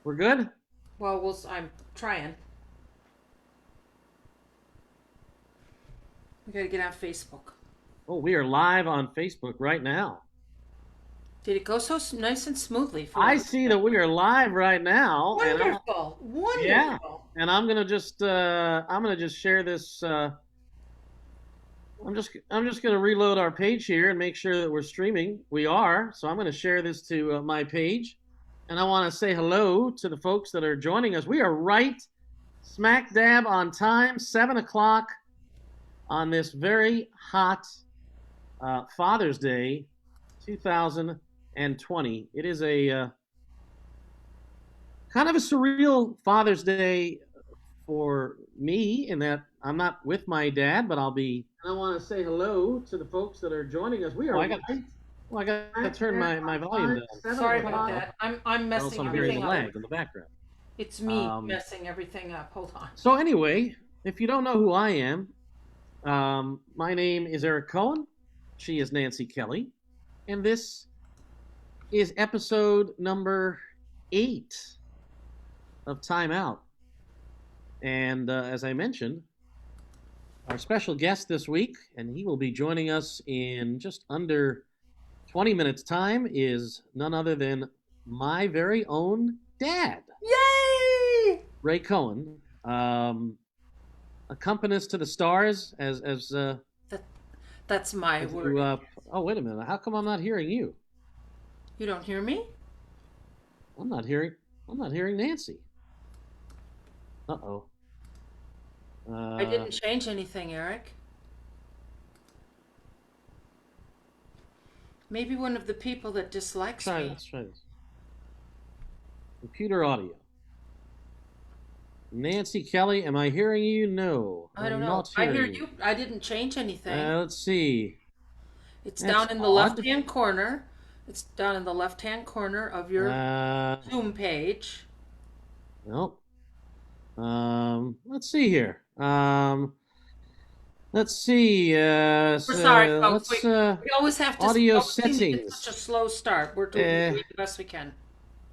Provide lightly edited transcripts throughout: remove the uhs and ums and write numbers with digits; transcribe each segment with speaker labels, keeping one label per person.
Speaker 1: We're good?
Speaker 2: Well, I'm trying. We gotta get on Facebook.
Speaker 1: Oh, we are live on Facebook right now.
Speaker 2: Did it go so nice and smoothly for
Speaker 1: I
Speaker 2: once?
Speaker 1: see that we are live right now, and
Speaker 2: Wonderful,
Speaker 1: yeah,
Speaker 2: wonderful.
Speaker 1: and I'm gonna just share this. I'm just gonna reload our page here and make sure that we're streaming. We are, so I'm gonna share this to my page, and I want to say hello to the folks that are joining us. We are right smack dab on time, 7 o'clock on this very hot Father's Day, 2020. It is a kind of a surreal Father's Day for me in that I'm not with my dad, but I'll be. And I want to say hello to the folks that are joining us. We are. I got to turn my volume down.
Speaker 2: Sorry about that. I'm
Speaker 1: Else
Speaker 2: messing
Speaker 1: I'm hearing
Speaker 2: everything
Speaker 1: the
Speaker 2: up.
Speaker 1: lag in the background.
Speaker 2: It's me messing everything up. Hold on.
Speaker 1: So anyway, if you don't know who I am, my name is Eric Cohen. She is Nancy Kelly, and this is episode number 8 of Time Out. And as I mentioned, our special guest this week, and he will be joining us in just under 20 minutes' time, is none other than my very own dad,
Speaker 2: Yay!
Speaker 1: Ray Cohen, accompanist to the stars.
Speaker 2: That's my
Speaker 1: As
Speaker 2: word.
Speaker 1: oh, wait a minute! How come I'm not hearing you?
Speaker 2: You don't hear me?
Speaker 1: I'm not hearing. I'm not hearing Nancy. Uh-oh.
Speaker 2: I didn't change anything, Eric. Maybe one of the people that dislikes me.
Speaker 1: Let's try this. Computer audio. Nancy Kelly, am I hearing you? No.
Speaker 2: I don't
Speaker 1: I'm
Speaker 2: know.
Speaker 1: not
Speaker 2: I
Speaker 1: hearing
Speaker 2: hear you. I didn't change anything.
Speaker 1: Let's see.
Speaker 2: It's
Speaker 1: That's
Speaker 2: down in the
Speaker 1: odd.
Speaker 2: left-hand corner. It's down in the left-hand corner of your Zoom page.
Speaker 1: Nope. Let's see here. Let's see.
Speaker 2: We're sorry, folks.
Speaker 1: Let's
Speaker 2: We always have to.
Speaker 1: audio
Speaker 2: It's
Speaker 1: settings.
Speaker 2: such a slow start. We're doing the best we can.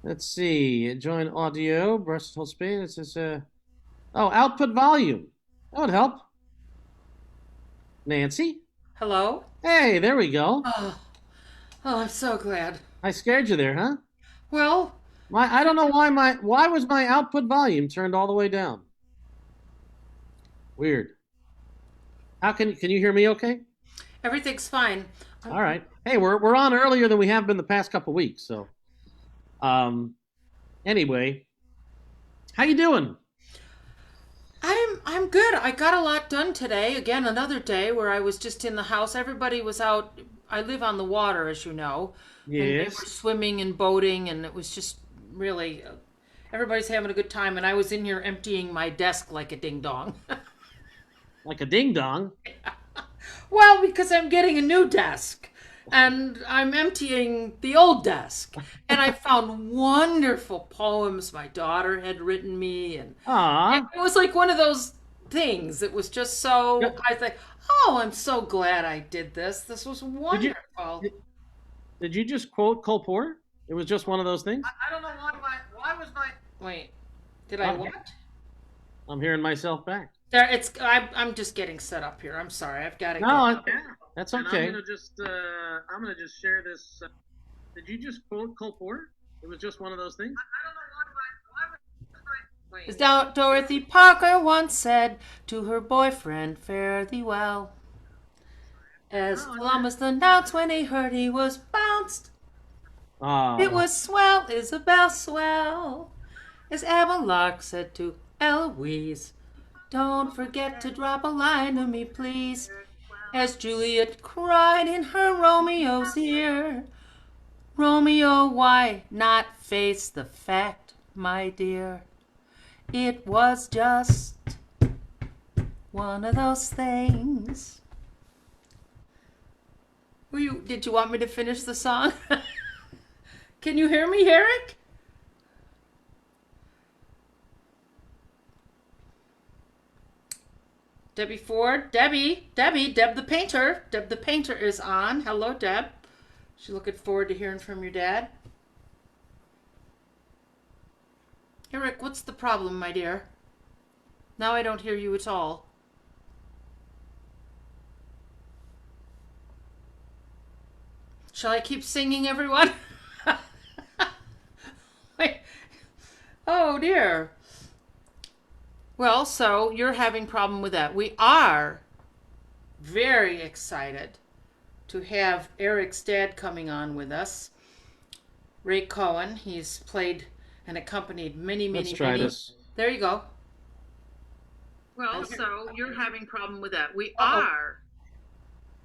Speaker 1: Let's see. Join audio. Breast hold space. It says oh, output volume. That would help. Nancy.
Speaker 2: Hello.
Speaker 1: Hey, there we go.
Speaker 2: Oh, I'm so glad.
Speaker 1: I scared you there, huh?
Speaker 2: Well,
Speaker 1: I don't know why was my output volume turned all the way down? Weird. How can you hear me okay?
Speaker 2: everything's fine.
Speaker 1: All right. Hey, we're on earlier than we have been the past couple weeks, so anyway, how you doing?
Speaker 2: I'm good. I got a lot done today. Again, another day where I was just in the house. Everybody was out. I live on the water, as you know, and they were
Speaker 1: Yes.
Speaker 2: swimming and boating, and it was just really everybody's having a good time. And I was in here emptying my desk like a ding dong.
Speaker 1: Like a ding dong.
Speaker 2: Well, because I'm getting a new desk and I'm emptying the old desk. And I found wonderful poems my daughter had written me. And
Speaker 1: Ah.
Speaker 2: it was like one of those things. It was just so,
Speaker 1: Yep.
Speaker 2: I think, oh, I'm so glad I did this. This was
Speaker 1: Did you
Speaker 2: wonderful.
Speaker 1: did you just quote Cole Porter? It was just one of those things.
Speaker 2: I don't know why was my, wait, did I
Speaker 1: Uh-oh.
Speaker 2: what?
Speaker 1: I'm hearing myself back.
Speaker 2: There, I'm just getting set up here. I'm sorry. I've got to
Speaker 1: No,
Speaker 2: get.
Speaker 1: that's okay. I'm gonna just share this. Did you just quote Cole Porter? It was just one of those things. I don't know why was
Speaker 2: As Dorothy Parker once said to her boyfriend, fare thee well. As Columbus announced when he heard he was bounced.
Speaker 1: Ah.
Speaker 2: It was swell, Isabel, swell. As Abelard said to Eloise, don't forget to drop a line to me, please. As Juliet cried in her Romeo's ear, Romeo, why not face the fact, my dear? It was just one of those things. Did you want me to finish the song? Can you hear me, Eric? Debbie Ford, Deb the painter. Deb the painter is on. Hello, Deb. She's looking forward to hearing from your dad. Eric, what's the problem, my dear? Now I don't hear you at all. Shall I keep singing, everyone? Wait. Oh dear. Well, so you're having problem with that. We are very excited to have Eric's dad coming on with us. Ray Cohen. He's played and accompanied many,
Speaker 1: Let's
Speaker 2: many,
Speaker 1: try
Speaker 2: many.
Speaker 1: this.
Speaker 2: There you go.
Speaker 1: Well, so you're having problem with that. We
Speaker 2: Uh-oh.
Speaker 1: are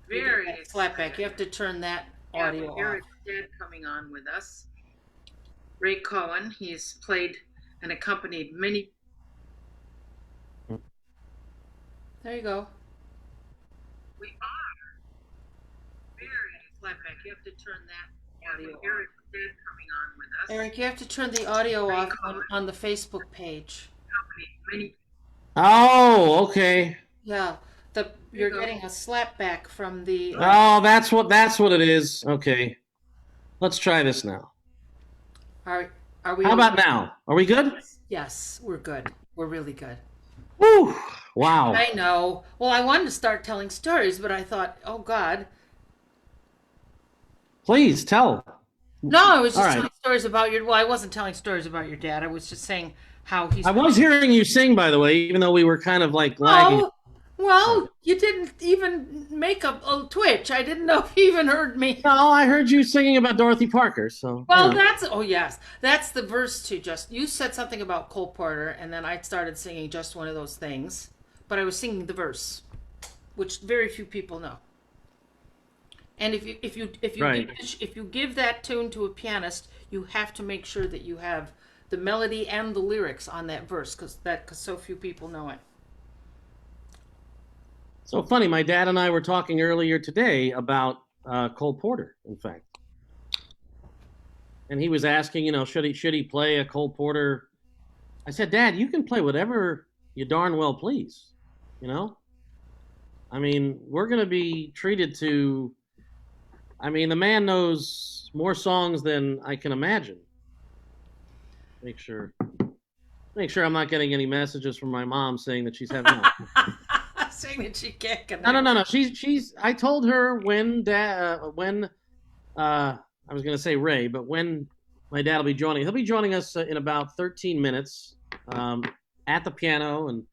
Speaker 1: very
Speaker 2: Slapback. You have to turn that audio off.
Speaker 1: Eric's dad coming on with us. Ray Cohen. He's played and accompanied many.
Speaker 2: There you go.
Speaker 1: We are very slapback. You have to turn that audio off. Eric's dad coming on with us.
Speaker 2: Eric, you have to turn the audio off on the Facebook page.
Speaker 1: Oh, okay.
Speaker 2: Yeah, you're getting a slapback from the.
Speaker 1: Oh, that's what it is. Okay, let's try this now.
Speaker 2: Are we?
Speaker 1: How about now? Are we good?
Speaker 2: Yes, we're good. We're really good.
Speaker 1: Woo! Wow.
Speaker 2: I know. Well, I wanted to start telling stories, but I thought, oh God.
Speaker 1: Please tell.
Speaker 2: No, I was just
Speaker 1: All right.
Speaker 2: telling stories about your. Well, I wasn't telling stories about your dad. I was just saying how he's.
Speaker 1: I was hearing you sing, by the way, even though we were kind of like lagging.
Speaker 2: Oh, well, you didn't even make a twitch. I didn't know if you even heard me.
Speaker 1: No, I heard you singing about Dorothy Parker. So.
Speaker 2: Well,
Speaker 1: you know.
Speaker 2: oh yes, that's the verse to just. You said something about Cole Porter, and then I started singing just one of those things, but I was singing the verse, which very few people know. And if you
Speaker 1: Right.
Speaker 2: if you give that tune to a pianist, you have to make sure that you have the melody and the lyrics on that verse because so few people know it.
Speaker 1: So funny. My dad and I were talking earlier today about Cole Porter, in fact, and he was asking, should he play a Cole Porter? I said, Dad, you can play whatever you darn well please. I mean, we're going to be treated to. I mean, the man knows more songs than I can imagine. Make sure I'm not getting any messages from my mom saying that she's having.
Speaker 2: Saying that she can't connect.
Speaker 1: No. She's. I told her when I was going to say Ray, but when my dad will be joining, he'll be joining us in about 13 minutes at the piano, and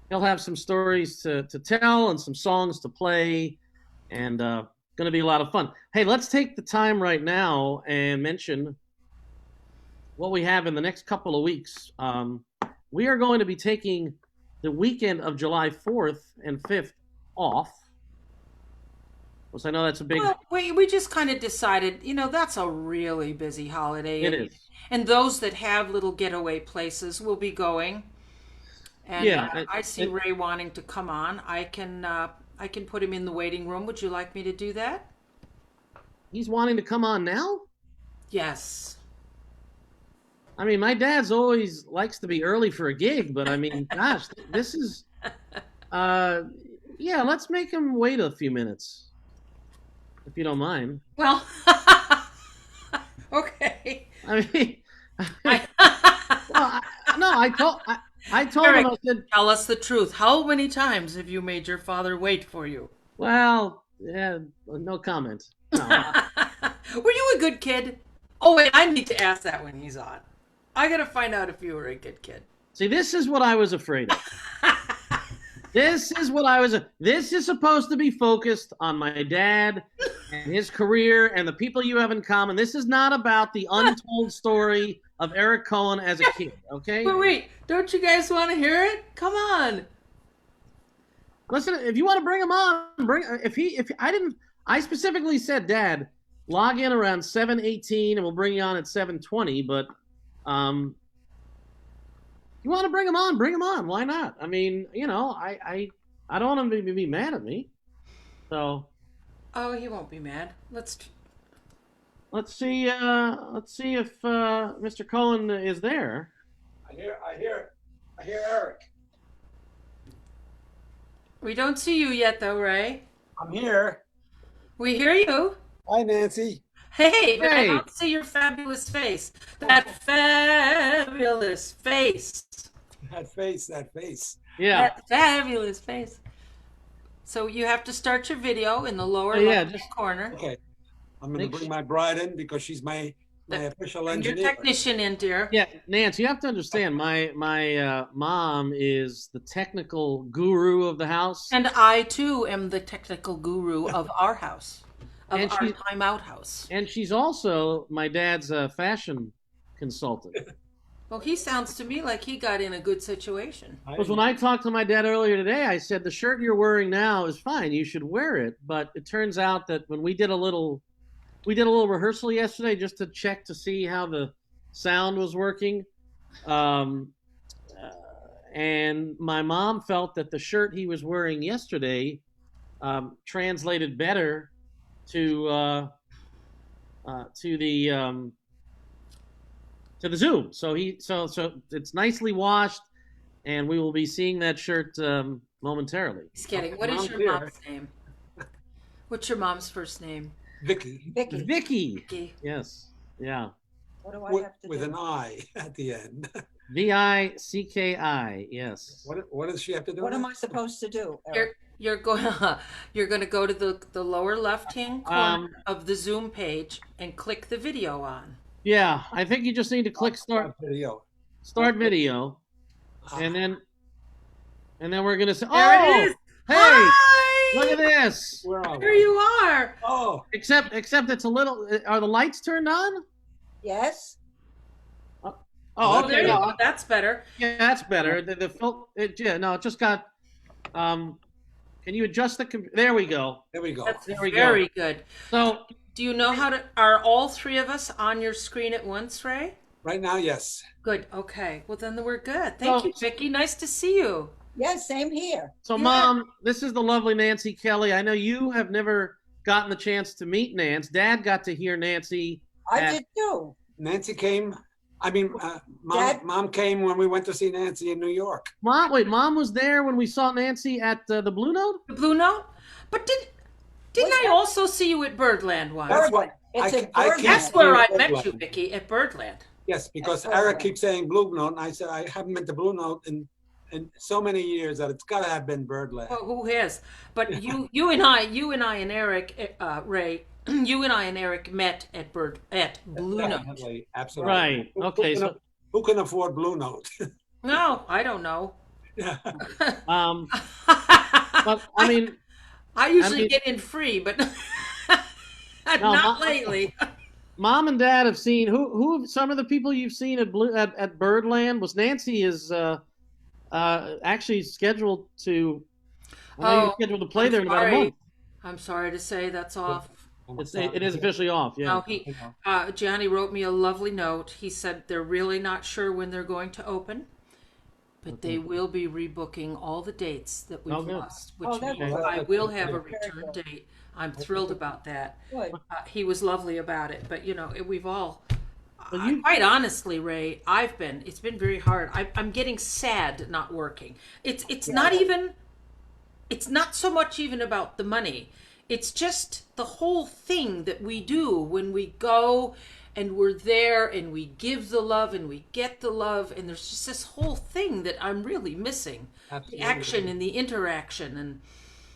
Speaker 1: he'll have some stories to tell and some songs to play, and. Going to be a lot of fun. Hey, let's take the time right now and mention what we have in the next couple of weeks. We are going to be taking the weekend of July 4th and 5th off. Because I know that's a big...
Speaker 2: Well, we just kind of decided, that's a really busy holiday.
Speaker 1: It is.
Speaker 2: And those that have little getaway places will be going. And
Speaker 1: Yeah,
Speaker 2: I see Ray wanting to come on. I can put him in the waiting room. Would you like me to do that?
Speaker 1: He's wanting to come on now?
Speaker 2: Yes.
Speaker 1: I mean, my dad's always likes to be early for a gig, but I mean, gosh, this is... yeah, let's make him wait a few minutes, if you don't mind.
Speaker 2: Well, okay.
Speaker 1: I mean... I told
Speaker 2: Eric,
Speaker 1: him, I said...
Speaker 2: Tell us the truth. How many times have you made your father wait for you?
Speaker 1: Well, yeah, no comment. No.
Speaker 2: Were you a good kid? Oh, wait, I need to ask that when he's on. I got to find out if you were a good kid.
Speaker 1: See, this is what I was afraid of. This is supposed to be focused on my dad and his career and the people you have in common. This is not about the untold story of Eric Cohen as a kid, okay?
Speaker 2: But wait, don't you guys want to hear it? Come on.
Speaker 1: Listen, if you want to bring him on, I specifically said, Dad, log in around 7:18 and we'll bring you on at 7:20, but you want to bring him on, bring him on. Why not? I mean, I don't want him to be mad at me. So.
Speaker 2: Oh, he won't be mad. Let's
Speaker 1: see if Mr. Cohen is there.
Speaker 3: I hear Eric.
Speaker 2: We don't see you yet, though, Ray.
Speaker 3: I'm here.
Speaker 2: We hear you.
Speaker 3: Hi, Nancy.
Speaker 2: Hey, but I
Speaker 1: Hey.
Speaker 2: don't see your fabulous face. That fabulous fabulous face.
Speaker 3: That face.
Speaker 1: Yeah.
Speaker 2: That fabulous face. So you have to start your video in the lower
Speaker 1: Yeah,
Speaker 2: left
Speaker 1: just
Speaker 2: corner.
Speaker 3: Okay. I'm going
Speaker 1: make
Speaker 3: to bring
Speaker 1: sure.
Speaker 3: my bride in because she's my official
Speaker 2: Bring your
Speaker 3: engineer.
Speaker 2: technician in, dear.
Speaker 1: Yeah, Nance, you have to understand. My mom is the technical guru of the house,
Speaker 2: And I too am the technical guru of our house, of
Speaker 1: and
Speaker 2: our
Speaker 1: she's
Speaker 2: timeout house.
Speaker 1: and she's also my dad's fashion consultant.
Speaker 2: Well, he sounds to me like he got in a good situation.
Speaker 1: Because when I talked to my dad earlier today, I said the shirt you're wearing now is fine. You should wear it. But it turns out that when we did a little rehearsal yesterday just to check to see how the sound was working. Um, and my mom felt that the shirt he was wearing yesterday translated better to to the Zoom. So it's nicely washed, and we will be seeing that shirt momentarily.
Speaker 2: He's kidding. What is
Speaker 3: Mom's
Speaker 2: your
Speaker 3: here.
Speaker 2: mom's name? What's your mom's first name?
Speaker 3: Vicky
Speaker 4: Vicky,
Speaker 1: Vicky.
Speaker 2: Vicky.
Speaker 1: Yes. Yeah.
Speaker 4: what do I
Speaker 3: with,
Speaker 4: have to
Speaker 3: with
Speaker 4: do?
Speaker 3: an I at the end.
Speaker 1: Vicki. Yes.
Speaker 3: What does she have to do?
Speaker 4: What
Speaker 3: with
Speaker 4: am
Speaker 3: it?
Speaker 4: I supposed to do,
Speaker 2: You're
Speaker 4: Eric?
Speaker 2: you're going you're going to go to the lower left hand corner of the Zoom page and click the video on.
Speaker 1: Yeah. I think you just need to click start
Speaker 3: Video.
Speaker 1: video, and then we're gonna say,
Speaker 2: There
Speaker 1: oh,
Speaker 2: it is.
Speaker 1: hey,
Speaker 2: Hi!
Speaker 1: look at this.
Speaker 3: Where are
Speaker 2: There
Speaker 3: we?
Speaker 2: you are.
Speaker 3: Oh,
Speaker 1: Except it's a little. Are the lights turned on?
Speaker 4: Yes?
Speaker 1: Oh,
Speaker 2: Oh,
Speaker 1: okay.
Speaker 2: there you
Speaker 1: No,
Speaker 2: go. That's better.
Speaker 1: yeah, that's better. It just got. Can you adjust there we go.
Speaker 3: there we go.
Speaker 2: That's
Speaker 1: There we go.
Speaker 2: very good.
Speaker 1: So
Speaker 2: Do you know how to? Are all three of us on your screen at once, Ray?
Speaker 3: Right now, yes.
Speaker 2: Good. Okay. Well, then we're good. Thank
Speaker 1: So-
Speaker 2: you, Vicky. Nice to see you.
Speaker 4: Yes, same here.
Speaker 1: So,
Speaker 2: Yeah.
Speaker 1: Mom, this is the lovely Nancy Kelly. I know you have never gotten the chance to meet Nance. Dad got to hear Nancy.
Speaker 4: I
Speaker 1: Yeah.
Speaker 4: did too.
Speaker 3: Nancy came. I mean,
Speaker 4: Dad-
Speaker 3: mom came when we went to see Nancy in New York.
Speaker 1: Mom was there when we saw Nancy at the Blue Note?
Speaker 2: The Blue Note. But didn't I also see you at Birdland once?
Speaker 3: That's
Speaker 4: Birdland.
Speaker 3: what
Speaker 4: It's
Speaker 3: I-
Speaker 4: in
Speaker 3: I
Speaker 4: Birdland.
Speaker 3: can't-
Speaker 2: That's where I
Speaker 3: Birdland.
Speaker 2: met you, Vicky, at Birdland.
Speaker 3: Yes, because
Speaker 4: That's
Speaker 3: Eric
Speaker 4: right.
Speaker 3: keeps saying Blue Note, and I said I haven't been to Blue Note in so many years that it's got to have been Birdland.
Speaker 2: Well, who has? But you and I and Eric, Ray, you and I and Eric met at Blue Note.
Speaker 3: Definitely, absolutely.
Speaker 1: Right. Okay. So,
Speaker 3: Who can afford Blue Note?
Speaker 2: No, I don't know.
Speaker 3: Yeah.
Speaker 1: but I mean,
Speaker 2: I usually
Speaker 1: mean-
Speaker 2: get in free, but
Speaker 1: No,
Speaker 2: not lately.
Speaker 1: Mom and Dad have seen who some of the people you've seen at Birdland. Was Nancy is actually scheduled to. I know you're scheduled to play there in about a month.
Speaker 2: I'm sorry to say that's off.
Speaker 1: It is officially off. Yeah.
Speaker 2: No, Johnny wrote me a lovely note. He said they're really not sure when they're going to open, but they will be rebooking all the dates that we've
Speaker 1: Oh, good.
Speaker 2: lost, which
Speaker 4: Oh, that's
Speaker 2: means
Speaker 3: good.
Speaker 2: I will have a
Speaker 4: Very
Speaker 2: return
Speaker 4: good.
Speaker 2: date. I'm thrilled about that.
Speaker 4: Good.
Speaker 2: He was lovely about it, but we've all.
Speaker 1: Well, you-
Speaker 2: Quite honestly, Ray, it's been very hard. I'm getting sad not working. It's not even. It's not so much even about the money. It's just the whole thing that we do when we go and we're there and we give the love and we get the love, and there's just this whole thing that I'm really missing.
Speaker 3: Absolutely.
Speaker 2: The action and the interaction and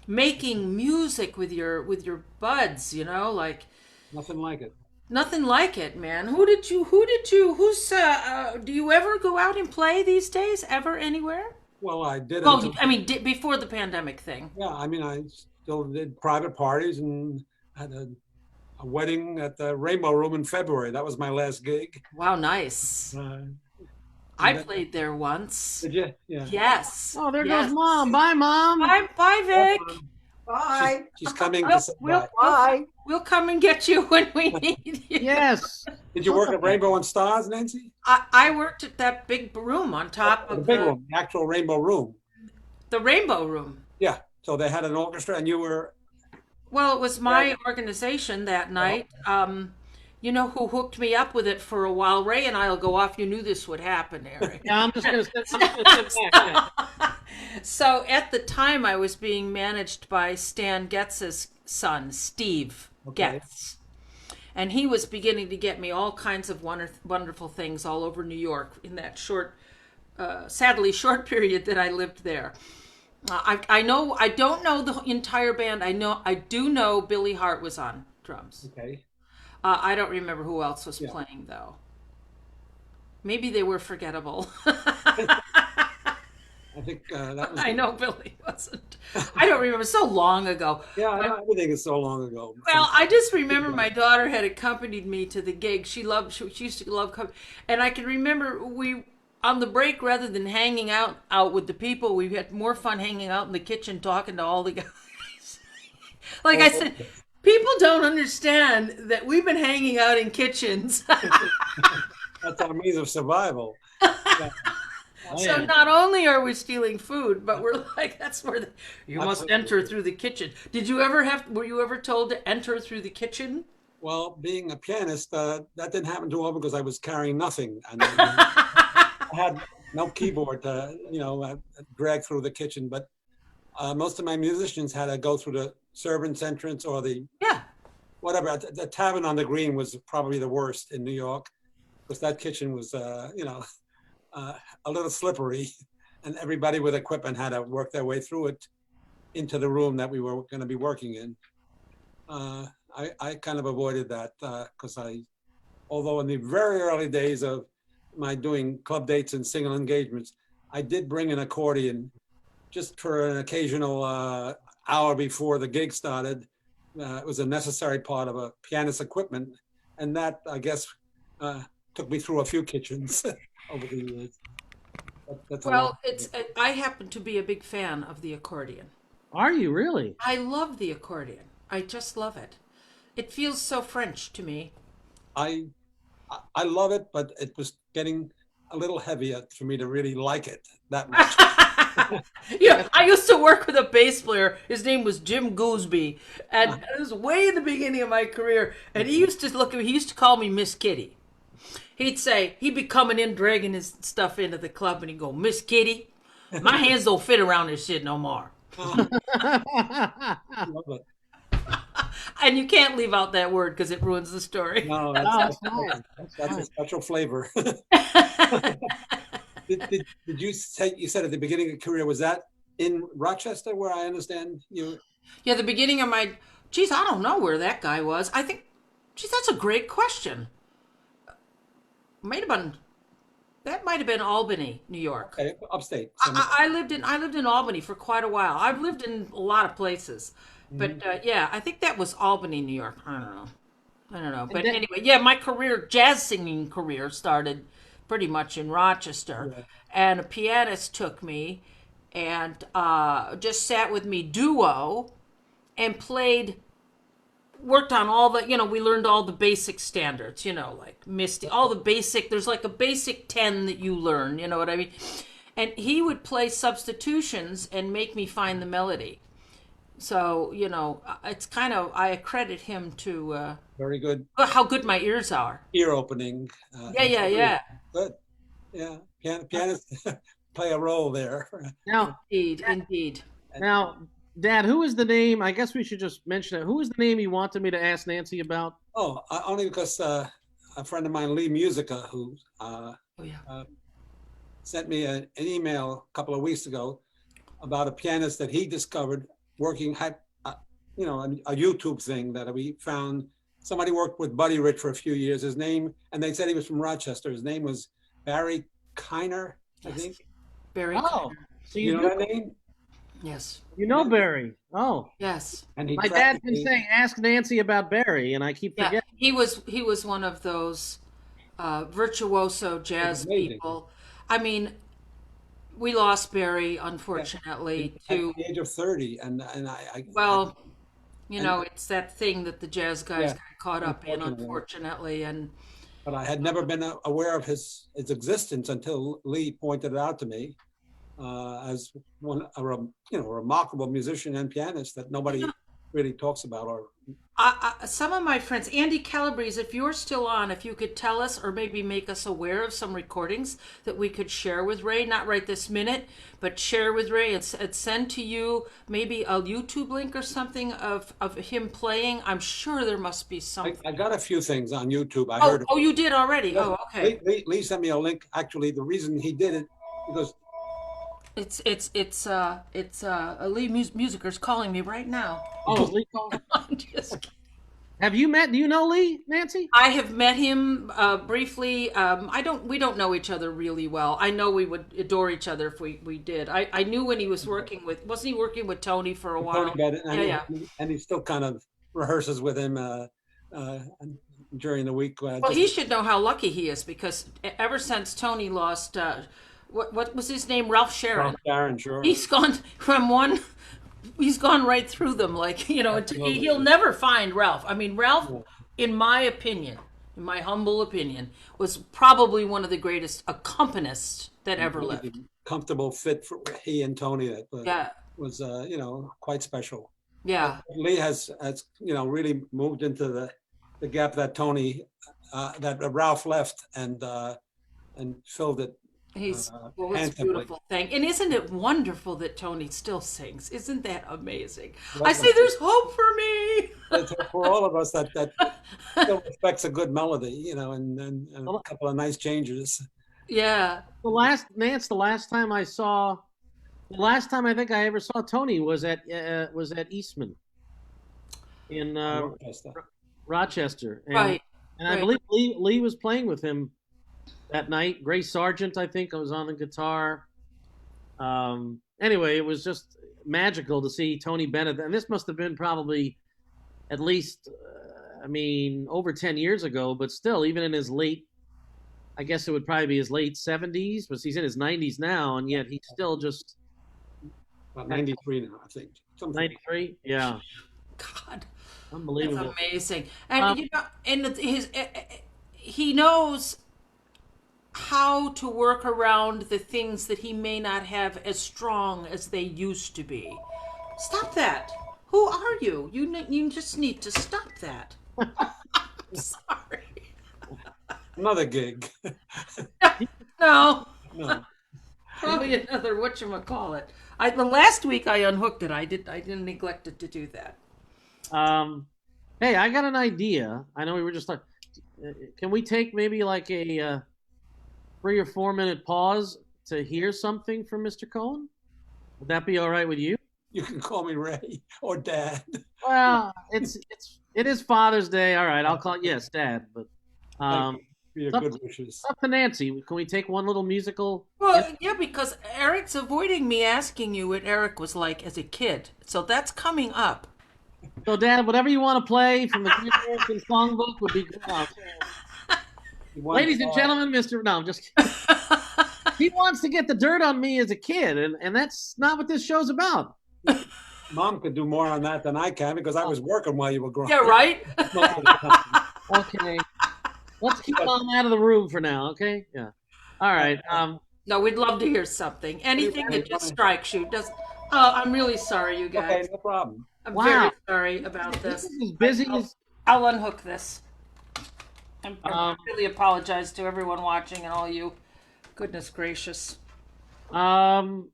Speaker 2: making music with your buds, like
Speaker 3: Nothing like it.
Speaker 2: nothing like it, man. Who's do you ever go out and play these days ever anywhere?
Speaker 3: Well, I did.
Speaker 2: Well,
Speaker 3: until-
Speaker 2: I mean, before the pandemic thing.
Speaker 3: yeah, I mean, I still did private parties and had a wedding at the Rainbow Room in February. That was my last gig.
Speaker 2: Wow, nice. I played there once.
Speaker 3: Did you? Yeah.
Speaker 2: Yes.
Speaker 1: Oh, there
Speaker 2: Yes.
Speaker 1: goes Mom. Bye, Mom.
Speaker 2: Bye, Vic.
Speaker 4: Bye.
Speaker 3: She's coming
Speaker 2: We'll,
Speaker 3: to say
Speaker 2: we'll,
Speaker 3: bye.
Speaker 4: Bye.
Speaker 2: we'll come and get you when we need you.
Speaker 1: Yes.
Speaker 3: Did you work at Rainbow and Stars, Nancy?
Speaker 2: I worked at that big room on top
Speaker 3: The
Speaker 2: of
Speaker 3: big room, the actual Rainbow Room.
Speaker 2: the Rainbow Room.
Speaker 3: Yeah. So they had an orchestra, and you were.
Speaker 2: Well, it was my organization that night. You know who hooked me up with it for a while? Ray and I'll go off. You knew this would happen, Eric.
Speaker 1: Yeah, I'm just gonna sit back. Yeah.
Speaker 2: So at the time, I was being managed by Stan Getz's son, Steve
Speaker 3: Okay.
Speaker 2: Getz. And he was beginning to get me all kinds of wonderful things all over New York in that sadly short period that I lived there. I know I don't know the entire band. I do know Billy Hart was on drums.
Speaker 3: Okay.
Speaker 2: I don't remember who else was
Speaker 3: Yeah.
Speaker 2: playing though. Maybe they were forgettable.
Speaker 3: I think that was.
Speaker 2: I know Billy wasn't. I don't remember, so long ago.
Speaker 3: Yeah, I know everything is so long ago.
Speaker 2: Well, I just remember my daughter had accompanied me to the gig. She used to love coming, and I can remember we on the break, rather than hanging out with the people, we had more fun hanging out in the kitchen talking to all the guys. Like I said, people don't understand that we've been hanging out in kitchens.
Speaker 3: That's our means of survival. Yeah.
Speaker 2: So not only are we stealing food, but we're like, that's where you must enter through the kitchen. Were you ever told to enter through the kitchen?
Speaker 3: Well, being a pianist, that didn't happen too often because I was carrying nothing. And I had no keyboard to, drag through the kitchen. But most of my musicians had to go through the servant's entrance or whatever. The Tavern on the Green was probably the worst in New York because that kitchen was, a little slippery, and everybody with equipment had to work their way through it into the room that we were going to be working in. I kind of avoided that because although in the very early days of my doing club dates and single engagements, I did bring an accordion just for an occasional hour before the gig started. It was a necessary part of a pianist's equipment, and that, I guess, took me through a few kitchens over the years.
Speaker 2: I happen to be a big fan of the accordion.
Speaker 1: Are you really?
Speaker 2: I love the accordion. I just love it. It feels so French to me.
Speaker 3: I love it, but it was getting a little heavier for me to really like it that much.
Speaker 2: I used to work with a bass player. His name was Jim Gooseby, and it was way in the beginning of my career. And he used to look at me. He used to call me Miss Kitty. He'd be coming in, dragging his stuff into the club, and he'd go, "Miss Kitty, my hands don't fit around this shit no more."
Speaker 3: I love it.
Speaker 2: And you can't leave out that word because it ruins the story.
Speaker 3: No,
Speaker 1: That's fine.
Speaker 3: that's a special flavor. Did you say, you said at the beginning of your career, was that in Rochester where I understand you?
Speaker 2: Yeah, the beginning of I don't know where that guy was. I think, that's a great question. That might have been Albany, New York.
Speaker 3: Okay, upstate.
Speaker 2: I lived in Albany for quite a while. I've lived in a lot of places, but I think that was Albany, New York. I don't know. But anyway, my jazz singing career started pretty much in Rochester, and a pianist took me and just sat with me duo and worked on all the, we learned all the basic standards, like Misty, all the basic, there's like a basic 10 that you learn, you know what I mean? And he would play substitutions and make me find the melody. So, it's kind of, I accredit him to
Speaker 3: very good.
Speaker 2: How good my ears are.
Speaker 3: Ear opening.
Speaker 2: Yeah.
Speaker 3: Good. Yeah. Pianists play a role there.
Speaker 1: Now,
Speaker 2: Indeed.
Speaker 1: Now, Dad, who is the name? I guess we should just mention it. Who is the name you wanted me to ask Nancy about?
Speaker 3: Oh, only because a friend of mine, Lee Musica, who sent me an email a couple of weeks ago about a pianist that he discovered working at, a YouTube thing that we found. Somebody worked with Buddy Rich for a few years. His name, and they said he was from Rochester. His name was Barry Kiner, I think.
Speaker 2: Barry.
Speaker 1: Oh, so
Speaker 3: you know that name?
Speaker 2: Yes.
Speaker 1: You know Barry. Oh.
Speaker 2: Yes.
Speaker 3: And
Speaker 1: my dad's been saying, ask Nancy about Barry, and I keep forgetting.
Speaker 2: He was one of those virtuoso jazz people. I mean, we lost Barry, unfortunately,
Speaker 3: at the age of 30, and
Speaker 2: it's that thing that the jazz guys got caught up in, unfortunately,
Speaker 3: But I had never been aware of his existence until Lee pointed it out to me. As a remarkable musician and pianist that nobody really talks about. Or
Speaker 2: Some of my friends, Andy Calabrese, if you're still on, if you could tell us or maybe make us aware of some recordings that we could share with Ray, not right this minute, but share with Ray and send to you maybe a YouTube link or something of him playing. I'm sure there must be something.
Speaker 3: I got a few things on YouTube. I
Speaker 2: Oh,
Speaker 3: heard.
Speaker 2: oh, you did already?
Speaker 3: Yes,
Speaker 2: Oh, okay.
Speaker 3: Lee sent me a link. Actually, the reason he did it because
Speaker 2: It's Lee Musiker's calling me right now.
Speaker 1: Oh, is Lee Cohen?
Speaker 2: I'm just kidding.
Speaker 1: Have you met? Do you know Lee, Nancy?
Speaker 2: I have met him briefly. We don't know each other really well. I know we would adore each other if we did. I knew when he was working with, wasn't he working with Tony for a while?
Speaker 3: Tony got it, and,
Speaker 2: Yeah.
Speaker 3: and he still kind of rehearses with him during the week.
Speaker 2: Well,
Speaker 3: Just-
Speaker 2: he should know how lucky he is because ever since Tony lost, what was his name? Ralph Sharon.
Speaker 3: Ralph Sharon, sure.
Speaker 2: He's gone from one. He's gone right through them, like he'll never find Ralph. I mean, Ralph, in my opinion, in my humble opinion, was probably one of the greatest accompanists that ever lived.
Speaker 3: Comfortable fit for he and Tony. That was quite special.
Speaker 2: Yeah.
Speaker 3: Lee has really moved into the gap that Tony that Ralph left and filled it.
Speaker 2: It's a beautiful thing. And isn't it wonderful that Tony still sings? Isn't that amazing? I say there's hope for me.
Speaker 3: For all of us that still respects a good melody, and a couple of nice changes.
Speaker 2: Yeah.
Speaker 1: The last time I think I ever saw Tony was at Eastman in Rochester. And,
Speaker 2: right.
Speaker 1: And I believe Lee was playing with him that night. Gray Sargent, I think, was on the guitar. Anyway, it was just magical to see Tony Bennett. And this must have been probably at least, over 10 years ago, but still, even in his I guess it would probably be his late 70s, but he's in his 90s now, and yet he's still just...
Speaker 3: About 93 now, I think.
Speaker 1: 93? Yeah.
Speaker 2: God.
Speaker 1: Unbelievable.
Speaker 2: That's amazing. And, he knows how to work around the things that he may not have as strong as they used to be. Stop that. Who are you? You just need to stop that. I'm sorry.
Speaker 3: Another gig.
Speaker 2: No.
Speaker 3: No.
Speaker 2: Probably another whatchamacallit. The last week I unhooked it. I didn't neglect it to do that.
Speaker 1: Hey, I got an idea. I know we were just like, can we take maybe like a 3 or 4 minute pause to hear something from Mr. Cohen? Would that be all right with you?
Speaker 3: You can call me Ray or Dad.
Speaker 1: Well, it is Father's Day. All right, I'll call yes, Dad. But
Speaker 3: For your good wishes.
Speaker 1: Up to Nancy. Can we take one little musical?
Speaker 2: Well, yeah, because Eric's avoiding me asking you what Eric was like as a kid. So that's coming up.
Speaker 1: So, Dad, whatever you want to play from the Great American Songbook would be good. Ladies and gentlemen, No, I'm just kidding. He wants to get the dirt on me as a kid, and that's not what this show's about.
Speaker 3: Mom could do more on that than I can because I was working while you were growing.
Speaker 2: Yeah, right?
Speaker 1: Okay. Let's keep Mom out of the room for now, okay? Yeah. All right.
Speaker 2: No, we'd love to hear something. Anything that just strikes you. I'm really sorry, you guys.
Speaker 3: Okay, no problem.
Speaker 2: I'm very sorry about this.
Speaker 1: As busy as...
Speaker 2: I'll unhook this. I really apologize to everyone watching and all you. Goodness gracious.
Speaker 1: No,